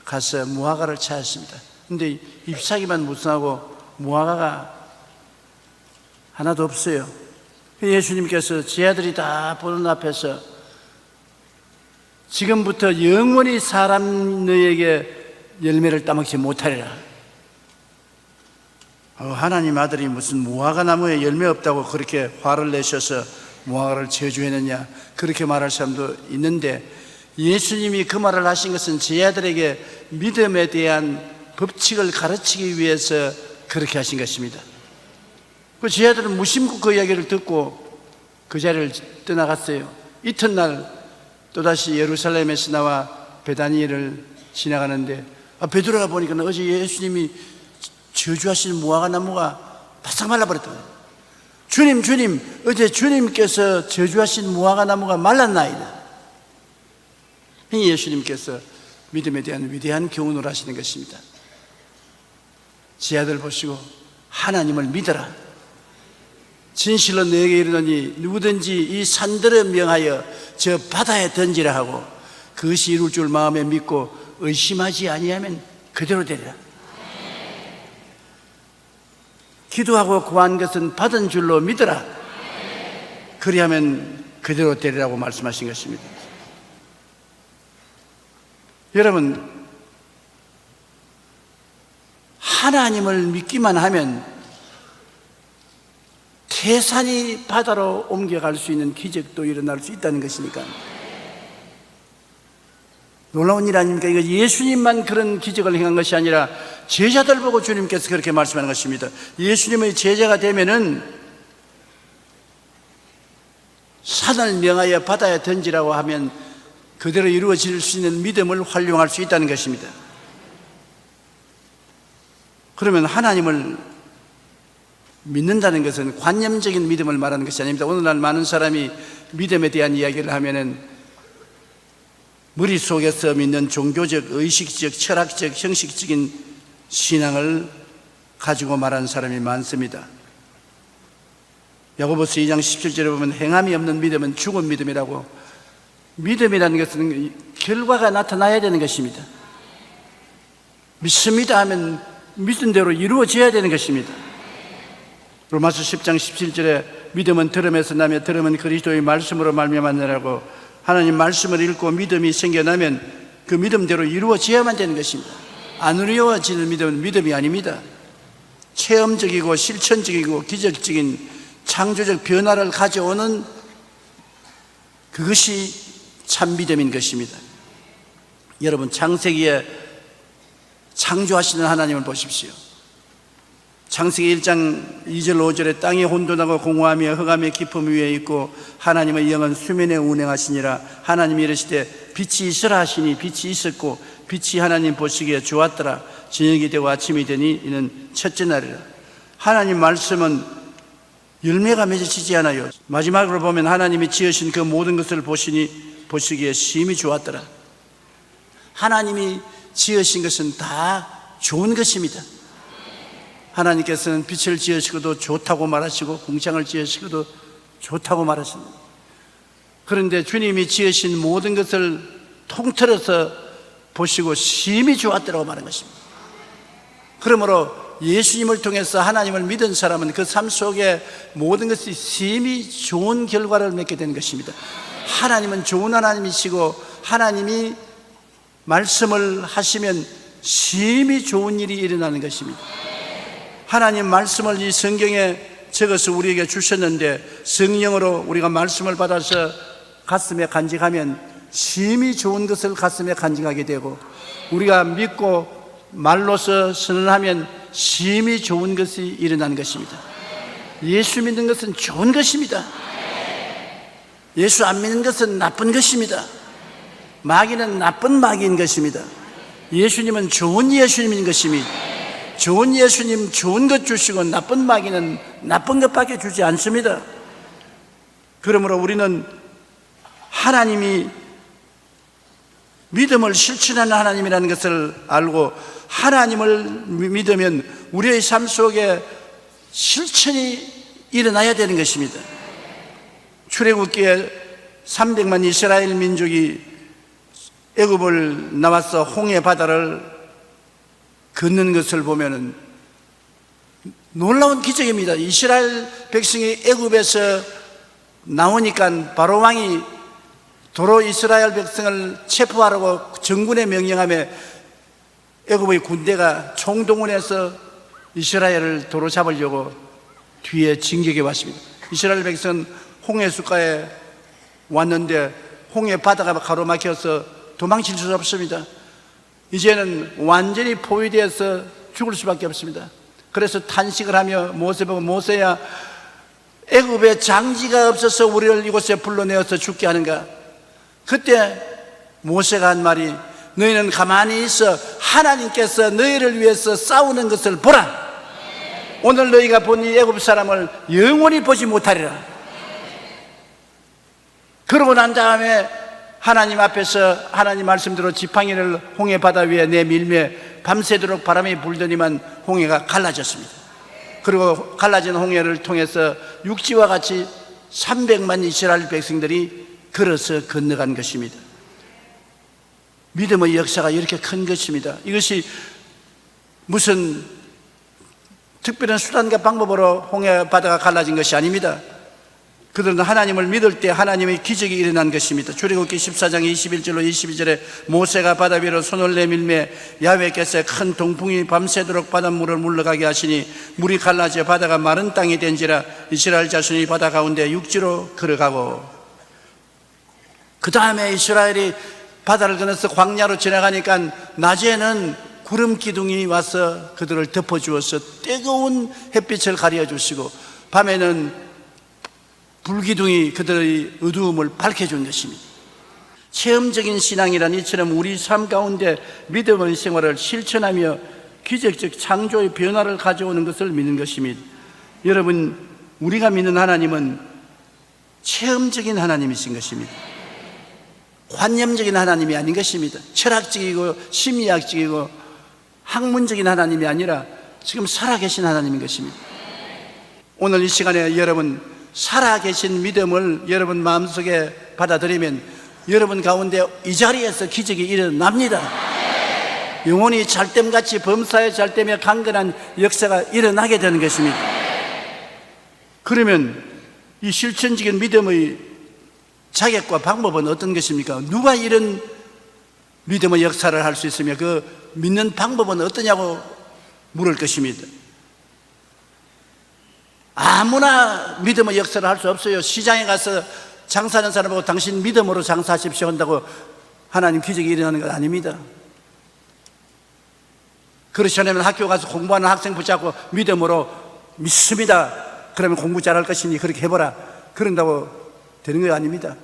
가서 무화과를 찾았습니다. 근데 잎사귀만 무성하고 무화과가 하나도 없어요. 예수님께서 제 아들이 다 보는 앞에서 지금부터 영원히 사람 너희에게 열매를 따먹지 못하리라. 하나님 아들이 무슨 무화과 나무에 열매 없다고 그렇게 화를 내셔서 무화과를 저주했느냐, 그렇게 말할 사람도 있는데 예수님이 그 말을 하신 것은 제 아들에게 믿음에 대한 법칙을 가르치기 위해서 그렇게 하신 것입니다. 제 아들은 무심코 그 이야기를 듣고 그 자리를 떠나갔어요. 이튿날 또다시 예루살렘에서 나와 베다니를 지나가는데 베드로가 보니까 어제 예수님이 저주하신 무화과 나무가 바싹 말라버렸더라고요. 주님, 어제 주님께서 저주하신 무화과 나무가 말랐나이다. 예수님께서 믿음에 대한 위대한 교훈을 하시는 것입니다. 제 아들 보시고 하나님을 믿어라. 진실로 너에게 이르노니 누구든지 이 산들을 명하여 저 바다에 던지라 하고 그것이 이룰 줄 마음에 믿고 의심하지 아니하면 그대로 되리라. 기도하고 구한 것은 받은 줄로 믿어라. 그리하면 그대로 되리라고 말씀하신 것입니다. 여러분, 하나님을 믿기만 하면 태산이 바다로 옮겨갈 수 있는 기적도 일어날 수 있다는 것이니까 놀라운 일 아닙니까? 이거 예수님만 그런 기적을 행한 것이 아니라 제자들 보고 주님께서 그렇게 말씀하는 것입니다. 예수님의 제자가 되면은 산을 명하여 바다에 던지라고 하면 그대로 이루어질 수 있는 믿음을 활용할 수 있다는 것입니다. 그러면 하나님을 믿는다는 것은 관념적인 믿음을 말하는 것이 아닙니다. 오늘날 많은 사람이 믿음에 대한 이야기를 하면은 머릿속에서 믿는 종교적, 의식적, 철학적, 형식적인 신앙을 가지고 말하는 사람이 많습니다. 야고보서 2장 17절에 보면 행함이 없는 믿음은 죽은 믿음이라고, 믿음이라는 것은 결과가 나타나야 되는 것입니다. 믿습니다 하면 믿은 대로 이루어져야 되는 것입니다. 로마서 10장 17절에 믿음은 들음에서 나며 들음은 그리스도의 말씀으로 말미암았느라고, 하나님 말씀을 읽고 믿음이 생겨나면 그 믿음대로 이루어져야만 되는 것입니다. 안 이루어지는 믿음은 믿음이 아닙니다. 체험적이고 실천적이고 기적적인 창조적 변화를 가져오는 그것이 참 믿음인 것입니다. 여러분, 창세기에 창조하시는 하나님을 보십시오. 창세기 1장 2절 5절에 땅이 혼돈하고 공허하며 흑암의 깊음 위에 있고 하나님의 영은 수면에 운행하시니라. 하나님이 이르시되 빛이 있으라 하시니 빛이 있었고 빛이 하나님 보시기에 좋았더라. 저녁이 되고 아침이 되니 이는 첫째 날이라. 하나님 말씀은 열매가 맺어지지 않아요. 마지막으로 보면 하나님이 지으신 그 모든 것을 보시기에 심히 좋았더라. 하나님이 지으신 것은 다 좋은 것입니다. 하나님께서는 빛을 지으시고도 좋다고 말하시고 궁창을 지으시고도 좋다고 말하십니다. 그런데 주님이 지으신 모든 것을 통틀어서 보시고 심히 좋았더라고 말한 것입니다. 그러므로 예수님을 통해서 하나님을 믿은 사람은 그 삶 속에 모든 것이 심히 좋은 결과를 맺게 되는 것입니다. 하나님은 좋은 하나님이시고 하나님이 말씀을 하시면 심히 좋은 일이 일어나는 것입니다. 하나님 말씀을 이 성경에 적어서 우리에게 주셨는데 성령으로 우리가 말씀을 받아서 가슴에 간직하면 심히 좋은 것을 가슴에 간직하게 되고, 우리가 믿고 말로서 선언하면 심히 좋은 것이 일어나는 것입니다. 예수 믿는 것은 좋은 것입니다. 예수 안 믿는 것은 나쁜 것입니다. 마귀는 나쁜 마귀인 것입니다. 예수님은 좋은 예수님인 것입니다. 좋은 예수님 좋은 것 주시고 나쁜 마귀는 나쁜 것밖에 주지 않습니다. 그러므로 우리는 하나님이 믿음을 실천하는 하나님이라는 것을 알고 하나님을 믿으면 우리의 삶 속에 실천이 일어나야 되는 것입니다. 출애굽기에 300만 이스라엘 민족이 애굽을 나와서 홍해 바다를 걷는 것을 보면은 놀라운 기적입니다. 이스라엘 백성이 애굽에서 나오니까 바로 왕이 도로 이스라엘 백성을 체포하라고 정군에 명령하며 애굽의 군대가 총동원해서 이스라엘을 도로 잡으려고 뒤에 진격해 왔습니다. 이스라엘 백성은 홍해 숫가에 왔는데 홍해 바다가 가로막혀서 도망칠 수 없습니다. 이제는 완전히 포위되어서 죽을 수밖에 없습니다. 그래서 탄식을 하며 모세 보고, 모세야, 애굽에 장지가 없어서 우리를 이곳에 불러내어서 죽게 하는가? 그때 모세가 한 말이, 너희는 가만히 있어 하나님께서 너희를 위해서 싸우는 것을 보라. 오늘 너희가 본 이 애굽 사람을 영원히 보지 못하리라. 그러고 난 다음에 하나님 앞에서 하나님 말씀대로 지팡이를 홍해 바다 위에 내밀매 밤새도록 바람이 불더니만 홍해가 갈라졌습니다. 그리고 갈라진 홍해를 통해서 육지와 같이 300만 이스라엘 백성들이 걸어서 건너간 것입니다. 믿음의 역사가 이렇게 큰 것입니다. 이것이 무슨 특별한 수단과 방법으로 홍해 바다가 갈라진 것이 아닙니다. 그들은 하나님을 믿을 때 하나님의 기적이 일어난 것입니다. 출애굽기 14장 21절로 22절에 모세가 바다 위로 손을 내밀매 야훼께서 큰 동풍이 밤새도록 바닷물을 물러가게 하시니 물이 갈라져 바다가 마른 땅이 된지라. 이스라엘 자손이 바다 가운데 육지로 걸어가고, 그 다음에 이스라엘이 바다를 건너서 광야로 지나가니까 낮에는 구름 기둥이 와서 그들을 덮어주어서 뜨거운 햇빛을 가려주시고, 밤에는 불기둥이 그들의 어두움을 밝혀준 것입니다. 체험적인 신앙이란 이처럼 우리 삶 가운데 믿음의 생활을 실천하며 기적적 창조의 변화를 가져오는 것을 믿는 것입니다. 여러분, 우리가 믿는 하나님은 체험적인 하나님이신 것입니다. 관념적인 하나님이 아닌 것입니다. 철학적이고 심리학적이고 학문적인 하나님이 아니라 지금 살아계신 하나님인 것입니다. 오늘 이 시간에 여러분 살아계신 믿음을 여러분 마음속에 받아들이면 여러분 가운데 이 자리에서 기적이 일어납니다. 영혼이 잘됨같이 범사에 잘되며 강건한 역사가 일어나게 되는 것입니다. 그러면 이 실천적인 믿음의 자격과 방법은 어떤 것입니까? 누가 이런 믿음의 역사를 할 수 있으며 그 믿는 방법은 어떠냐고 물을 것입니다. 아무나 믿음의 역사를 할 수 없어요. 시장에 가서 장사하는 사람하고 당신 믿음으로 장사하십시오 한다고 하나님 기적이 일어나는 건 아닙니다. 그렇지 않으면 학교 가서 공부하는 학생 붙잡고 믿음으로 믿습니다. 그러면 공부 잘할 것이니 그렇게 해보라. 그런다고 되는 거 아닙니다.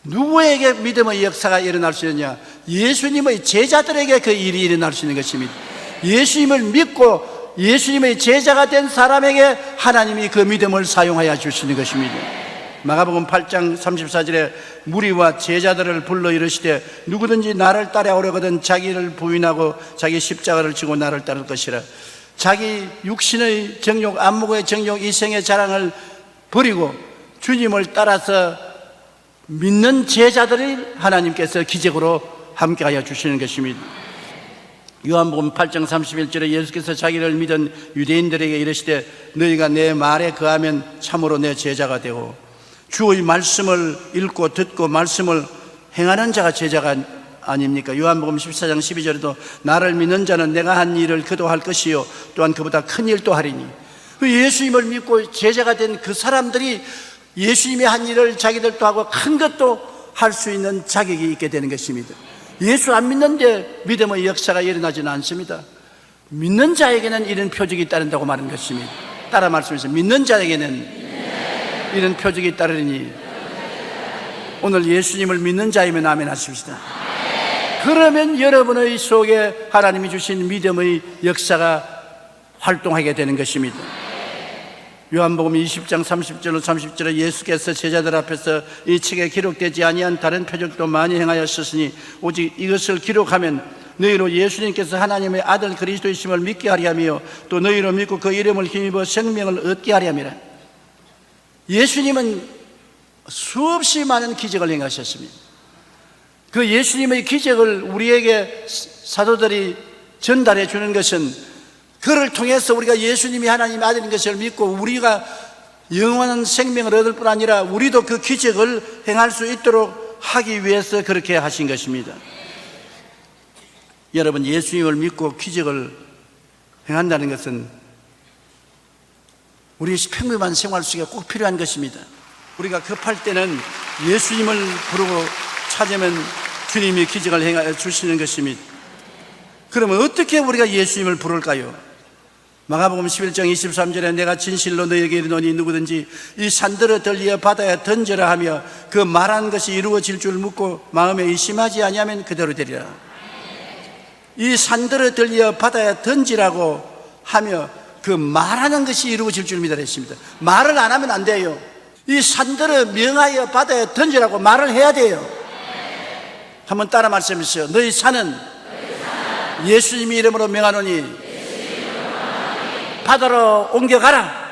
누구에게 믿음의 역사가 일어날 수 있느냐? 예수님의 제자들에게 그 일이 일어날 수 있는 것입니다. 예수님을 믿고 예수님의 제자가 된 사람에게 하나님이 그 믿음을 사용하여 주시는 것입니다. 마가복음 8장 34절에 무리와 제자들을 불러 이르시되 누구든지 나를 따라오려거든 자기를 부인하고 자기 십자가를 지고 나를 따를 것이라. 자기 육신의 정욕, 안목의 정욕, 이생의 자랑을 버리고 주님을 따라서 믿는 제자들을 하나님께서 기적으로 함께하여 주시는 것입니다. 요한복음 8장 31절에 예수께서 자기를 믿은 유대인들에게 이르시되 너희가 내 말에 거하면 참으로 내 제자가 되고 주의 말씀을 읽고 듣고 말씀을 행하는 자가 제자가 아닙니까? 요한복음 14장 12절에도 나를 믿는 자는 내가 한 일을 그도 할 것이요 또한 그보다 큰 일도 하리니. 예수님을 믿고 제자가 된 그 사람들이 예수님이 한 일을 자기들도 하고 큰 것도 할 수 있는 자격이 있게 되는 것입니다. 예수 안 믿는데 믿음의 역사가 일어나지는 않습니다. 믿는 자에게는 이런 표적이 따른다고 말하는 것입니다. 따라 말씀하세요. 믿는 자에게는 이런 표적이 따르니. 오늘 예수님을 믿는 자이면 아멘 하십시다. 그러면 여러분의 속에 하나님이 주신 믿음의 역사가 활동하게 되는 것입니다. 요한복음 20장 30절에 예수께서 제자들 앞에서 이 책에 기록되지 아니한 다른 표적도 많이 행하였으니 오직 이것을 기록하면 너희로 예수님께서 하나님의 아들 그리스도이심을 믿게 하리 하며 또 너희로 믿고 그 이름을 힘입어 생명을 얻게 하리 함이라. 예수님은 수없이 많은 기적을 행하셨습니다. 그 예수님의 기적을 우리에게 사도들이 전달해 주는 것은 그를 통해서 우리가 예수님이 하나님의 아들인 것을 믿고 우리가 영원한 생명을 얻을 뿐 아니라 우리도 그 기적을 행할 수 있도록 하기 위해서 그렇게 하신 것입니다. 여러분, 예수님을 믿고 기적을 행한다는 것은 우리 평범한 생활 속에 꼭 필요한 것입니다. 우리가 급할 때는 예수님을 부르고 찾으면 주님이 기적을 행해 주시는 것입니다. 그러면 어떻게 우리가 예수님을 부를까요? 마가복음 11장 23절에 내가 진실로 너희에게 이르노니 누구든지 이 산들을 들리어 바다에 던져라 하며 그 말한 것이 이루어질 줄 묻고 마음에 의심하지 아니하면 그대로 되리라. 이 산들을 들리어 바다에 던지라고 하며 그 말하는 것이 이루어질 줄 믿으랬습니다. 말을 안 하면 안 돼요. 이 산들을 명하여 바다에 던지라고 말을 해야 돼요. 한번 따라 말씀해주세요. 너희 산은 예수님의 이름으로 명하노니 바다로 옮겨가라.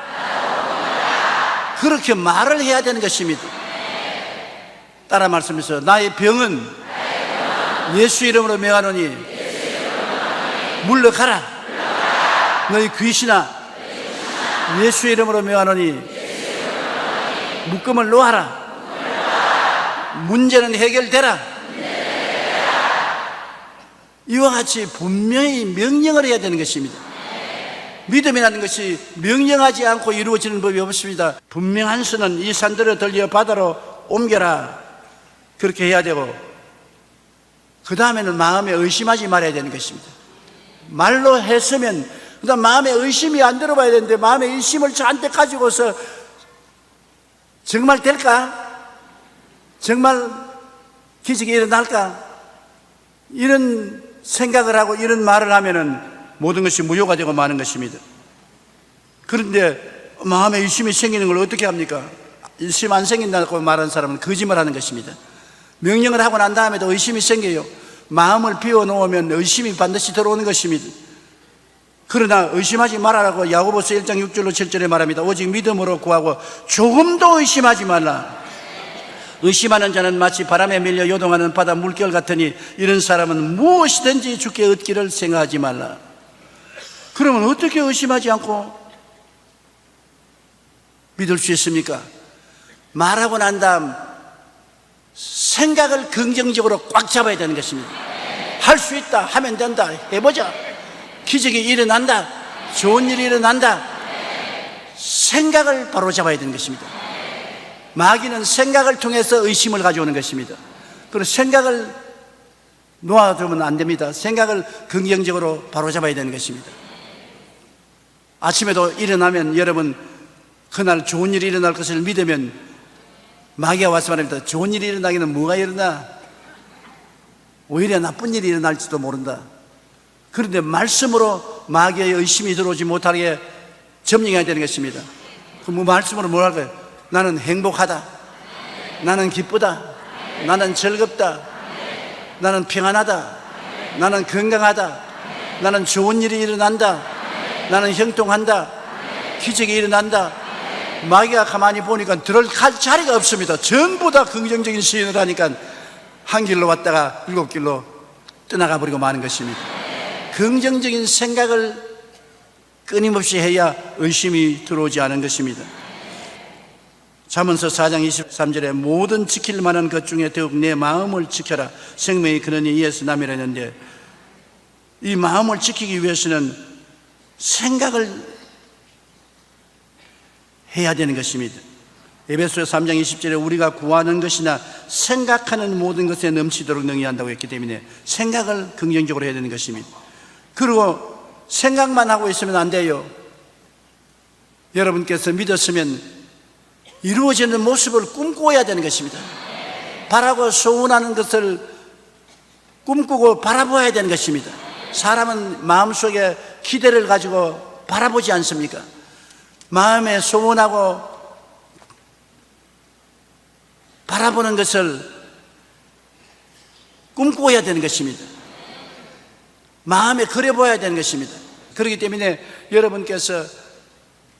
그렇게 말을 해야 되는 것입니다. 따라 말씀해서 나의 병은 예수 이름으로 명하노니 물러가라. 너희 귀신아 예수 이름으로 명하노니 묶음을 놓아라. 문제는 해결되라. 이와 같이 분명히 명령을 해야 되는 것입니다. 믿음이라는 것이 명령하지 않고 이루어지는 법이 없습니다. 분명한 수는 이 산들을 들려 바다로 옮겨라. 그렇게 해야 되고 그 다음에는 마음에 의심하지 말아야 되는 것입니다. 말로 했으면 그다음 마음에 의심이 안 들어봐야 되는데 마음에 의심을 잔뜩 가지고서 정말 될까? 정말 기적이 일어날까? 이런 생각을 하고 이런 말을 하면은 모든 것이 무효가 되고 마는 것입니다. 그런데 마음에 의심이 생기는 걸 어떻게 합니까? 의심 안 생긴다고 말하는 사람은 거짓말하는 것입니다. 명령을 하고 난 다음에도 의심이 생겨요. 마음을 비워놓으면 의심이 반드시 들어오는 것입니다. 그러나 의심하지 말아라고 야고보서 1장 6절로 7절에 말합니다. 오직 믿음으로 구하고 조금도 의심하지 말라. 의심하는 자는 마치 바람에 밀려 요동하는 바다 물결 같으니 이런 사람은 무엇이든지 주께 얻기를 생각하지 말라. 그러면 어떻게 의심하지 않고 믿을 수 있습니까? 말하고 난 다음 생각을 긍정적으로 꽉 잡아야 되는 것입니다. 할 수 있다, 하면 된다, 해보자, 기적이 일어난다, 좋은 일이 일어난다. 생각을 바로 잡아야 되는 것입니다. 마귀는 생각을 통해서 의심을 가져오는 것입니다. 그리고 생각을 놓아두면 안 됩니다. 생각을 긍정적으로 바로 잡아야 되는 것입니다. 아침에도 일어나면 여러분 그날 좋은 일이 일어날 것을 믿으면 마귀가 와서 말합니다. 좋은 일이 일어나기는 뭐가 일어나? 오히려 나쁜 일이 일어날지도 모른다. 그런데 말씀으로 마귀의 의심이 들어오지 못하게 점령해야 되는 것입니다. 그럼 말씀으로 뭘 할까요? 나는 행복하다, 나는 기쁘다, 나는 즐겁다, 나는 평안하다, 나는 건강하다, 나는 좋은 일이 일어난다, 나는 형통한다, 기적이 일어난다. 마귀가 가만히 보니까 들어갈 자리가 없습니다. 전부 다 긍정적인 시인을 하니까 한 길로 왔다가 7길로 떠나가 버리고 마는 것입니다. 긍정적인 생각을 끊임없이 해야 의심이 들어오지 않은 것입니다. 잠언서 4장 23절에 모든 지킬 만한 것 중에 더욱 내 마음을 지켜라. 생명이 그러니 이에서 남이라 했는데, 이 마음을 지키기 위해서는 생각을 해야 되는 것입니다. 에베소서 3장 20절에 우리가 구하는 것이나 생각하는 모든 것에 넘치도록 능히 한다고 했기 때문에 생각을 긍정적으로 해야 되는 것입니다. 그리고 생각만 하고 있으면 안 돼요. 여러분께서 믿었으면 이루어지는 모습을 꿈꿔야 되는 것입니다. 바라고 소원하는 것을 꿈꾸고 바라봐야 되는 것입니다. 사람은 마음속에 기대를 가지고 바라보지 않습니까? 마음에 소원하고 바라보는 것을 꿈꿔야 되는 것입니다. 마음에 그려봐야 되는 것입니다. 그렇기 때문에 여러분께서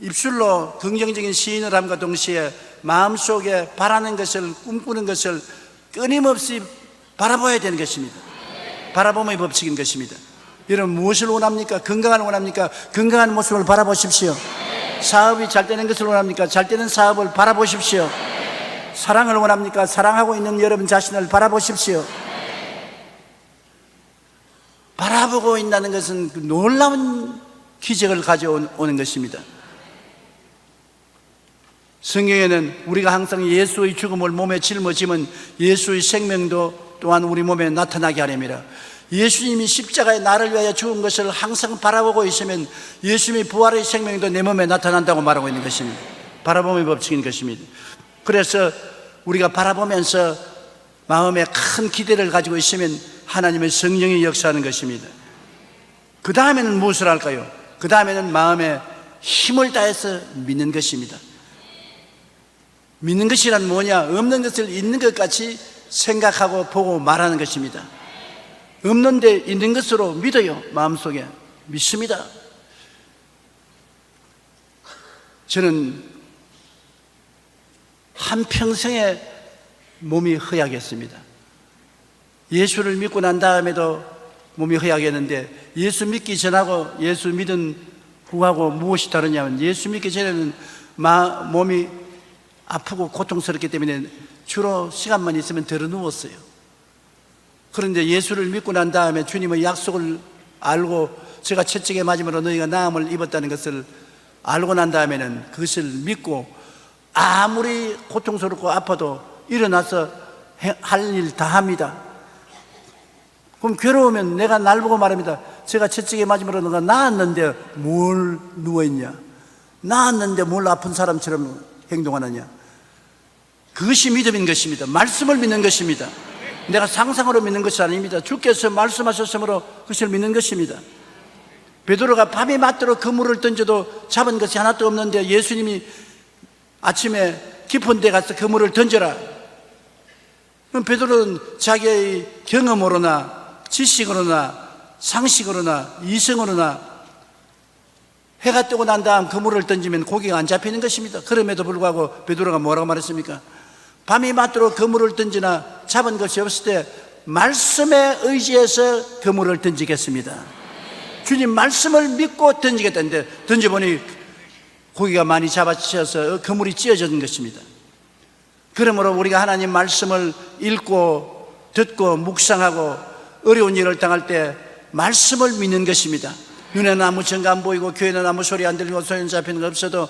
입술로 긍정적인 시인을 함과 동시에 마음속에 바라는 것을, 꿈꾸는 것을 끊임없이 바라봐야 되는 것입니다. 바라봄의 법칙인 것입니다. 여러분 무엇을 원합니까? 건강을 원합니까? 건강한 모습을 바라보십시오. 사업이 잘 되는 것을 원합니까? 잘 되는 사업을 바라보십시오. 사랑을 원합니까? 사랑하고 있는 여러분 자신을 바라보십시오. 바라보고 있다는 것은 놀라운 기적을 가져오는 것입니다. 성경에는 우리가 항상 예수의 죽음을 몸에 짊어지면 예수의 생명도 또한 우리 몸에 나타나게 하렵니다. 예수님이 십자가에 나를 위하여 죽은 것을 항상 바라보고 있으면 예수님의 부활의 생명도 내 몸에 나타난다고 말하고 있는 것입니다. 바라봄의 법칙인 것입니다. 그래서 우리가 바라보면서 마음에 큰 기대를 가지고 있으면 하나님의 성령이 역사하는 것입니다. 그 다음에는 무엇을 할까요? 그 다음에는 마음에 힘을 다해서 믿는 것입니다. 믿는 것이란 뭐냐? 없는 것을 있는 것 같이 생각하고 보고 말하는 것입니다. 없는데 있는 것으로 믿어요. 마음속에 믿습니다. 저는 한평생에 몸이 허약했습니다. 예수를 믿고 난 다음에도 몸이 허약했는데 예수 믿기 전하고 예수 믿은 후하고 무엇이 다르냐면, 예수 믿기 전에는 몸이 아프고 고통스럽기 때문에 주로 시간만 있으면 들어 누웠어요. 그런데 예수를 믿고 난 다음에 주님의 약속을 알고 제가 채찍에 맞음으로 너희가 나음을 입었다는 것을 알고 난 다음에는 그것을 믿고 아무리 고통스럽고 아파도 일어나서 할 일 다 합니다. 그럼 괴로우면 내가 날 보고 말합니다. 제가 채찍에 맞음으로 너가 나았는데 뭘 누워있냐? 나았는데 뭘 아픈 사람처럼 행동하느냐? 그것이 믿음인 것입니다. 말씀을 믿는 것입니다. 내가 상상으로 믿는 것이 아닙니다. 주께서 말씀하셨으므로 그것을 믿는 것입니다. 베드로가 밤이 맞도록 그물을 던져도 잡은 것이 하나도 없는데 예수님이 아침에 깊은 데 가서 그물을 던져라. 그럼 베드로는 자기의 경험으로나 지식으로나 상식으로나 이성으로나 해가 뜨고 난 다음 그물을 던지면 고기가 안 잡히는 것입니다. 그럼에도 불구하고 베드로가 뭐라고 말했습니까? 밤이 맞도록 그물을 던지나 잡은 것이 없을 때 말씀에 의지해서 그물을 던지겠습니다. 주님 말씀을 믿고 던지겠다는데 던져보니 고기가 많이 잡아치셔서 그물이 찢어진 것입니다. 그러므로 우리가 하나님 말씀을 읽고 듣고 묵상하고 어려운 일을 당할 때 말씀을 믿는 것입니다. 눈에는 아무 증거 안 보이고 귀에는 아무 소리 안 들리고 소용 잡히는 거 없어도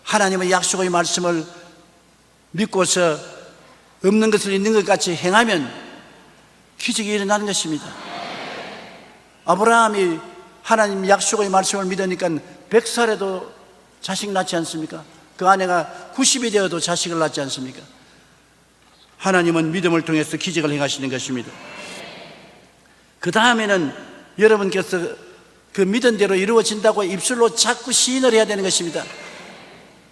하나님의 약속의 말씀을 믿고서 없는 것을 있는 것 같이 행하면 기적이 일어나는 것입니다. 아브라함이 하나님 약속의 말씀을 믿으니까 100살에도 자식 낳지 않습니까? 그 아내가 90이 되어도 자식을 낳지 않습니까? 하나님은 믿음을 통해서 기적을 행하시는 것입니다. 그 다음에는 여러분께서 그 믿은 대로 이루어진다고 입술로 자꾸 시인을 해야 되는 것입니다.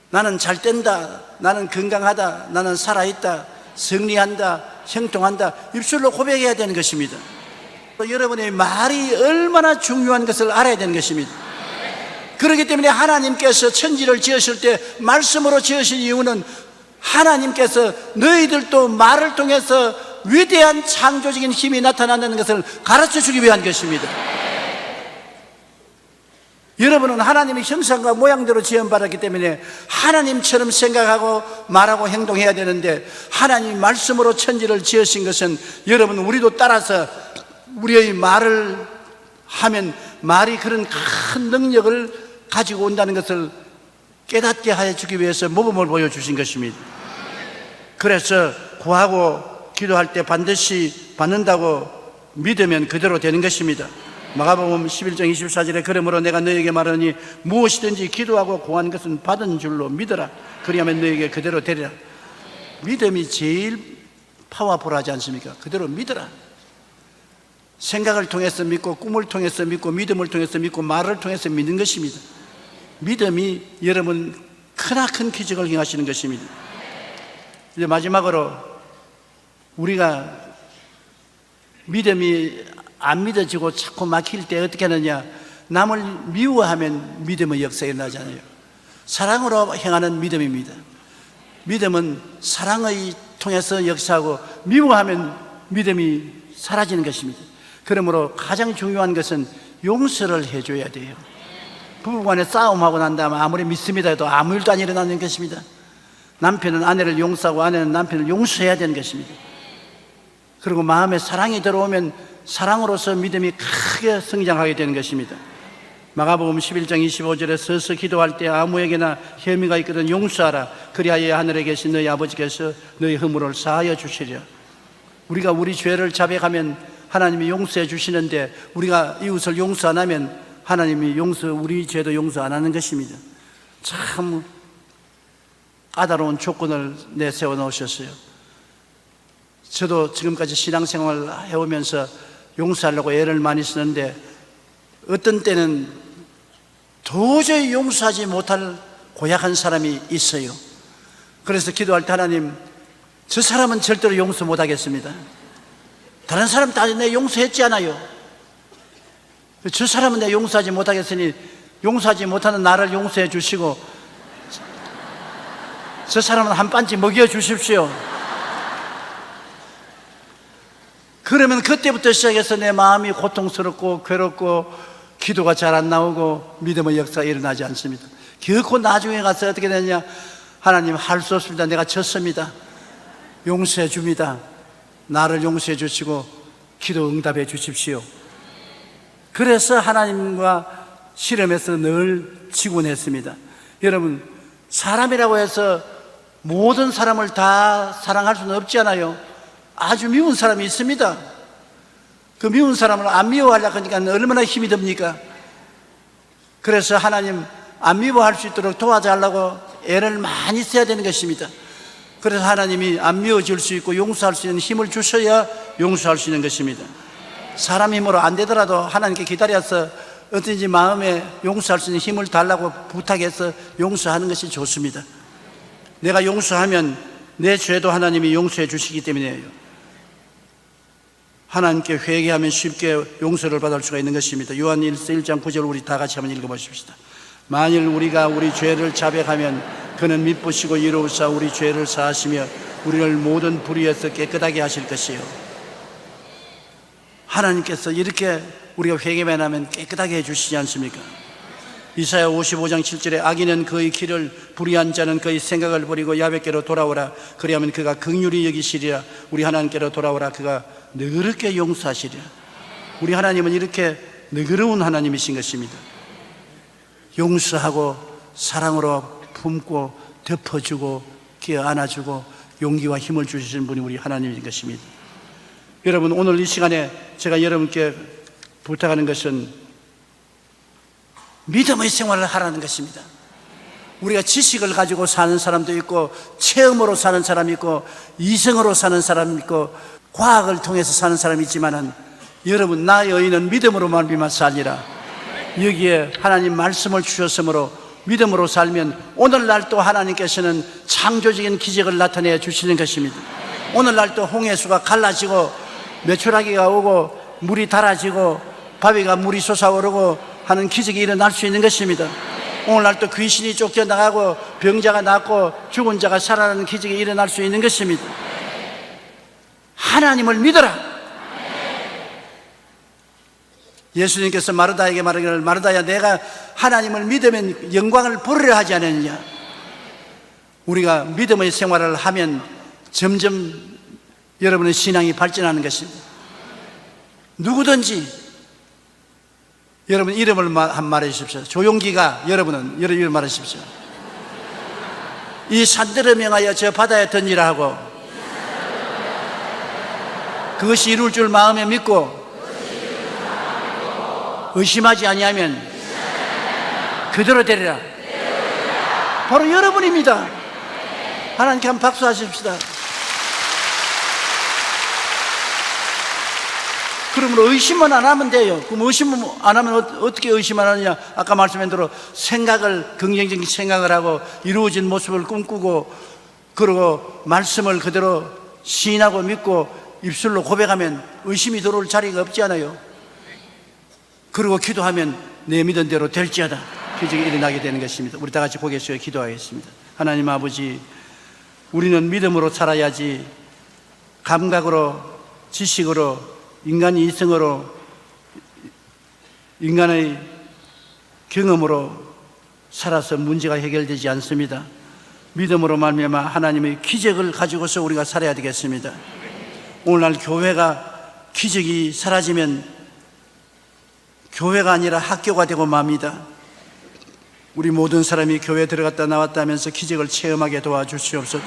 나는 잘 된다, 나는 건강하다, 나는 살아있다, 승리한다, 형통한다, 입술로 고백해야 되는 것입니다. 여러분의 말이 얼마나 중요한 것을 알아야 되는 것입니다. 그렇기 때문에 하나님께서 천지를 지으실 때 말씀으로 지으신 이유는 하나님께서 너희들도 말을 통해서 위대한 창조적인 힘이 나타난다는 것을 가르쳐 주기 위한 것입니다. 여러분은 하나님의 형상과 모양대로 지음받았기 때문에 하나님처럼 생각하고 말하고 행동해야 되는데, 하나님 말씀으로 천지를 지으신 것은 여러분 우리도 따라서 우리의 말을 하면 말이 그런 큰 능력을 가지고 온다는 것을 깨닫게 하여 주기 위해서 모범을 보여주신 것입니다. 그래서 구하고 기도할 때 반드시 받는다고 믿으면 그대로 되는 것입니다. 마가복음 11장 24절에 그러므로 내가 너에게 말하니 무엇이든지 기도하고 구한 것은 받은 줄로 믿어라. 그리하면 너에게 그대로 되리라. 믿음이 제일 파워풀하지 않습니까? 그대로 믿어라. 생각을 통해서 믿고 꿈을 통해서 믿고 믿음을 통해서 믿고 말을 통해서 믿는 것입니다. 믿음이 여러분 크나큰 기적을 행하시는 것입니다. 이제 마지막으로 우리가 믿음이 안 믿어지고 자꾸 막힐 때 어떻게 하느냐, 남을 미워하면 믿음의 역사가 일어나잖아요. 사랑으로 행하는 믿음입니다. 믿음은 사랑을 통해서 역사하고 미워하면 믿음이 사라지는 것입니다. 그러므로 가장 중요한 것은 용서를 해줘야 돼요. 부부간에 싸움하고 난 다음에 아무리 믿습니다 해도 아무 일도 안 일어나는 것입니다. 남편은 아내를 용서하고 아내는 남편을 용서해야 되는 것입니다. 그리고 마음에 사랑이 들어오면 사랑으로서 믿음이 크게 성장하게 되는 것입니다. 마가복음 11장 25절에 서서 기도할 때 아무에게나 혐의가 있거든 용서하라. 그리하여 하늘에 계신 너희 아버지께서 너희 허물을 사하여 주시리라. 우리가 우리 죄를 자백하면 하나님이 용서해 주시는데, 우리가 이웃을 용서 안 하면 하나님이 우리 죄도 용서 안 하는 것입니다. 참 까다로운 조건을 내세워 놓으셨어요. 저도 지금까지 신앙생활을 해오면서 용서하려고 애를 많이 쓰는데 어떤 때는 도저히 용서하지 못할 고약한 사람이 있어요. 그래서 기도할 때 하나님, 저 사람은 절대로 용서 못하겠습니다. 다른 사람 다 내 용서했지 않아요. 저 사람은 내 용서하지 못하겠으니 용서하지 못하는 나를 용서해 주시고 저 사람은 한 반씩 먹여 주십시오. 그러면 그때부터 시작해서 내 마음이 고통스럽고 괴롭고 기도가 잘 안 나오고 믿음의 역사가 일어나지 않습니다. 결코 나중에 가서 어떻게 되냐, 하나님 할 수 없습니다. 내가 졌습니다. 용서해 줍니다. 나를 용서해 주시고 기도 응답해 주십시오. 그래서 하나님과 실험에서 늘 지곤 했습니다. 여러분, 사람이라고 해서 모든 사람을 다 사랑할 수는 없지 않아요. 아주 미운 사람이 있습니다. 그 미운 사람을 안 미워하려고 하니까 얼마나 힘이 듭니까? 그래서 하나님 안 미워할 수 있도록 도와달라고 애를 많이 써야 되는 것입니다. 그래서 하나님이 안 미워질 수 있고 용서할 수 있는 힘을 주셔야 용서할 수 있는 것입니다. 사람 힘으로 안 되더라도 하나님께 기다려서 어떤지 마음에 용서할 수 있는 힘을 달라고 부탁해서 용서하는 것이 좋습니다. 내가 용서하면 내 죄도 하나님이 용서해 주시기 때문이에요. 하나님께 회개하면 쉽게 용서를 받을 수가 있는 것입니다. 요한 1장 9절 우리 다 같이 한번 읽어보십시다. 만일 우리가 우리 죄를 자백하면 그는 미쁘시고 이로우사 우리 죄를 사하시며 우리를 모든 불의에서 깨끗하게 하실 것이요. 하나님께서 이렇게 우리가 회개만 하면 깨끗하게 해주시지 않습니까? 이사야 55장 7절에 악인은 그의 길을, 불의한 자는 그의 생각을 버리고 야훼께로 돌아오라. 그리하면 그가 긍휼히 여기시리라. 우리 하나님께로 돌아오라. 그가 너그럽게 용서하시리라. 우리 하나님은 이렇게 너그러운 하나님이신 것입니다. 용서하고 사랑으로 품고 덮어주고 끼어 안아주고 용기와 힘을 주시는 분이 우리 하나님인 것입니다. 여러분, 오늘 이 시간에 제가 여러분께 부탁하는 것은 믿음의 생활을 하라는 것입니다. 우리가 지식을 가지고 사는 사람도 있고 체험으로 사는 사람이 있고 이성으로 사는 사람이 있고 과학을 통해서 사는 사람이 있지만은 여러분, 나의 의인은 믿음으로 말미암아 살리라. 여기에 하나님 말씀을 주셨으므로 믿음으로 살면 오늘날 또 하나님께서는 창조적인 기적을 나타내 주시는 것입니다. 오늘날 또 홍해수가 갈라지고 메추라기가 오고 물이 달아지고 바위가 물이 솟아오르고 하는 기적이 일어날 수 있는 것입니다. 오늘날 또 귀신이 쫓겨나가고 병자가 낫고 죽은 자가 살아나는 기적이 일어날 수 있는 것입니다. 하나님을 믿어라. 예수님께서 마르다에게 말하기를 마르다야 내가 하나님을 믿으면 영광을 보리라 하지 않았느냐. 우리가 믿음의 생활을 하면 점점 여러분의 신앙이 발전하는 것입니다. 누구든지 여러분 이름을 말해 주십시오. 조용기가 여러분은 이름 말해 주십시오. 이 산들을 명하여 저 바다에 던지라 하고 그것이 이룰 줄 마음에 믿고 의심하지 아니하면 그대로 되리라. 바로 여러분입니다. 하나님께 한번 박수하십시다. 그러므로 의심만 안 하면 돼요. 그럼 의심 안 하면 어떻게 의심 안 하느냐? 아까 말씀한 대로 생각을, 긍정적인 생각을 하고 이루어진 모습을 꿈꾸고 그러고 말씀을 그대로 시인하고 믿고 입술로 고백하면 의심이 들어올 자리가 없지 않아요. 그리고 기도하면 내 믿은 대로 될지어다. 기적이 일어나게 되는 것입니다. 우리 다 같이 고개 숙여 기도하겠습니다. 하나님 아버지, 우리는 믿음으로 살아야지 감각으로, 지식으로, 인간의 이성으로, 인간의 경험으로 살아서 문제가 해결되지 않습니다. 믿음으로 말미암아 하나님의 기적을 가지고서 우리가 살아야 되겠습니다. 오늘날 교회가 기적이 사라지면 교회가 아니라 학교가 되고 맙니다. 우리 모든 사람이 교회에 들어갔다 나왔다 하면서 기적을 체험하게 도와주시옵소서.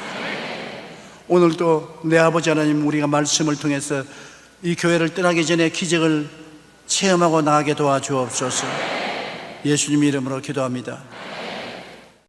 오늘도 내 아버지 하나님, 우리가 말씀을 통해서 이 교회를 떠나기 전에 기적을 체험하고 나가게 도와주옵소서. 예수님 이름으로 기도합니다.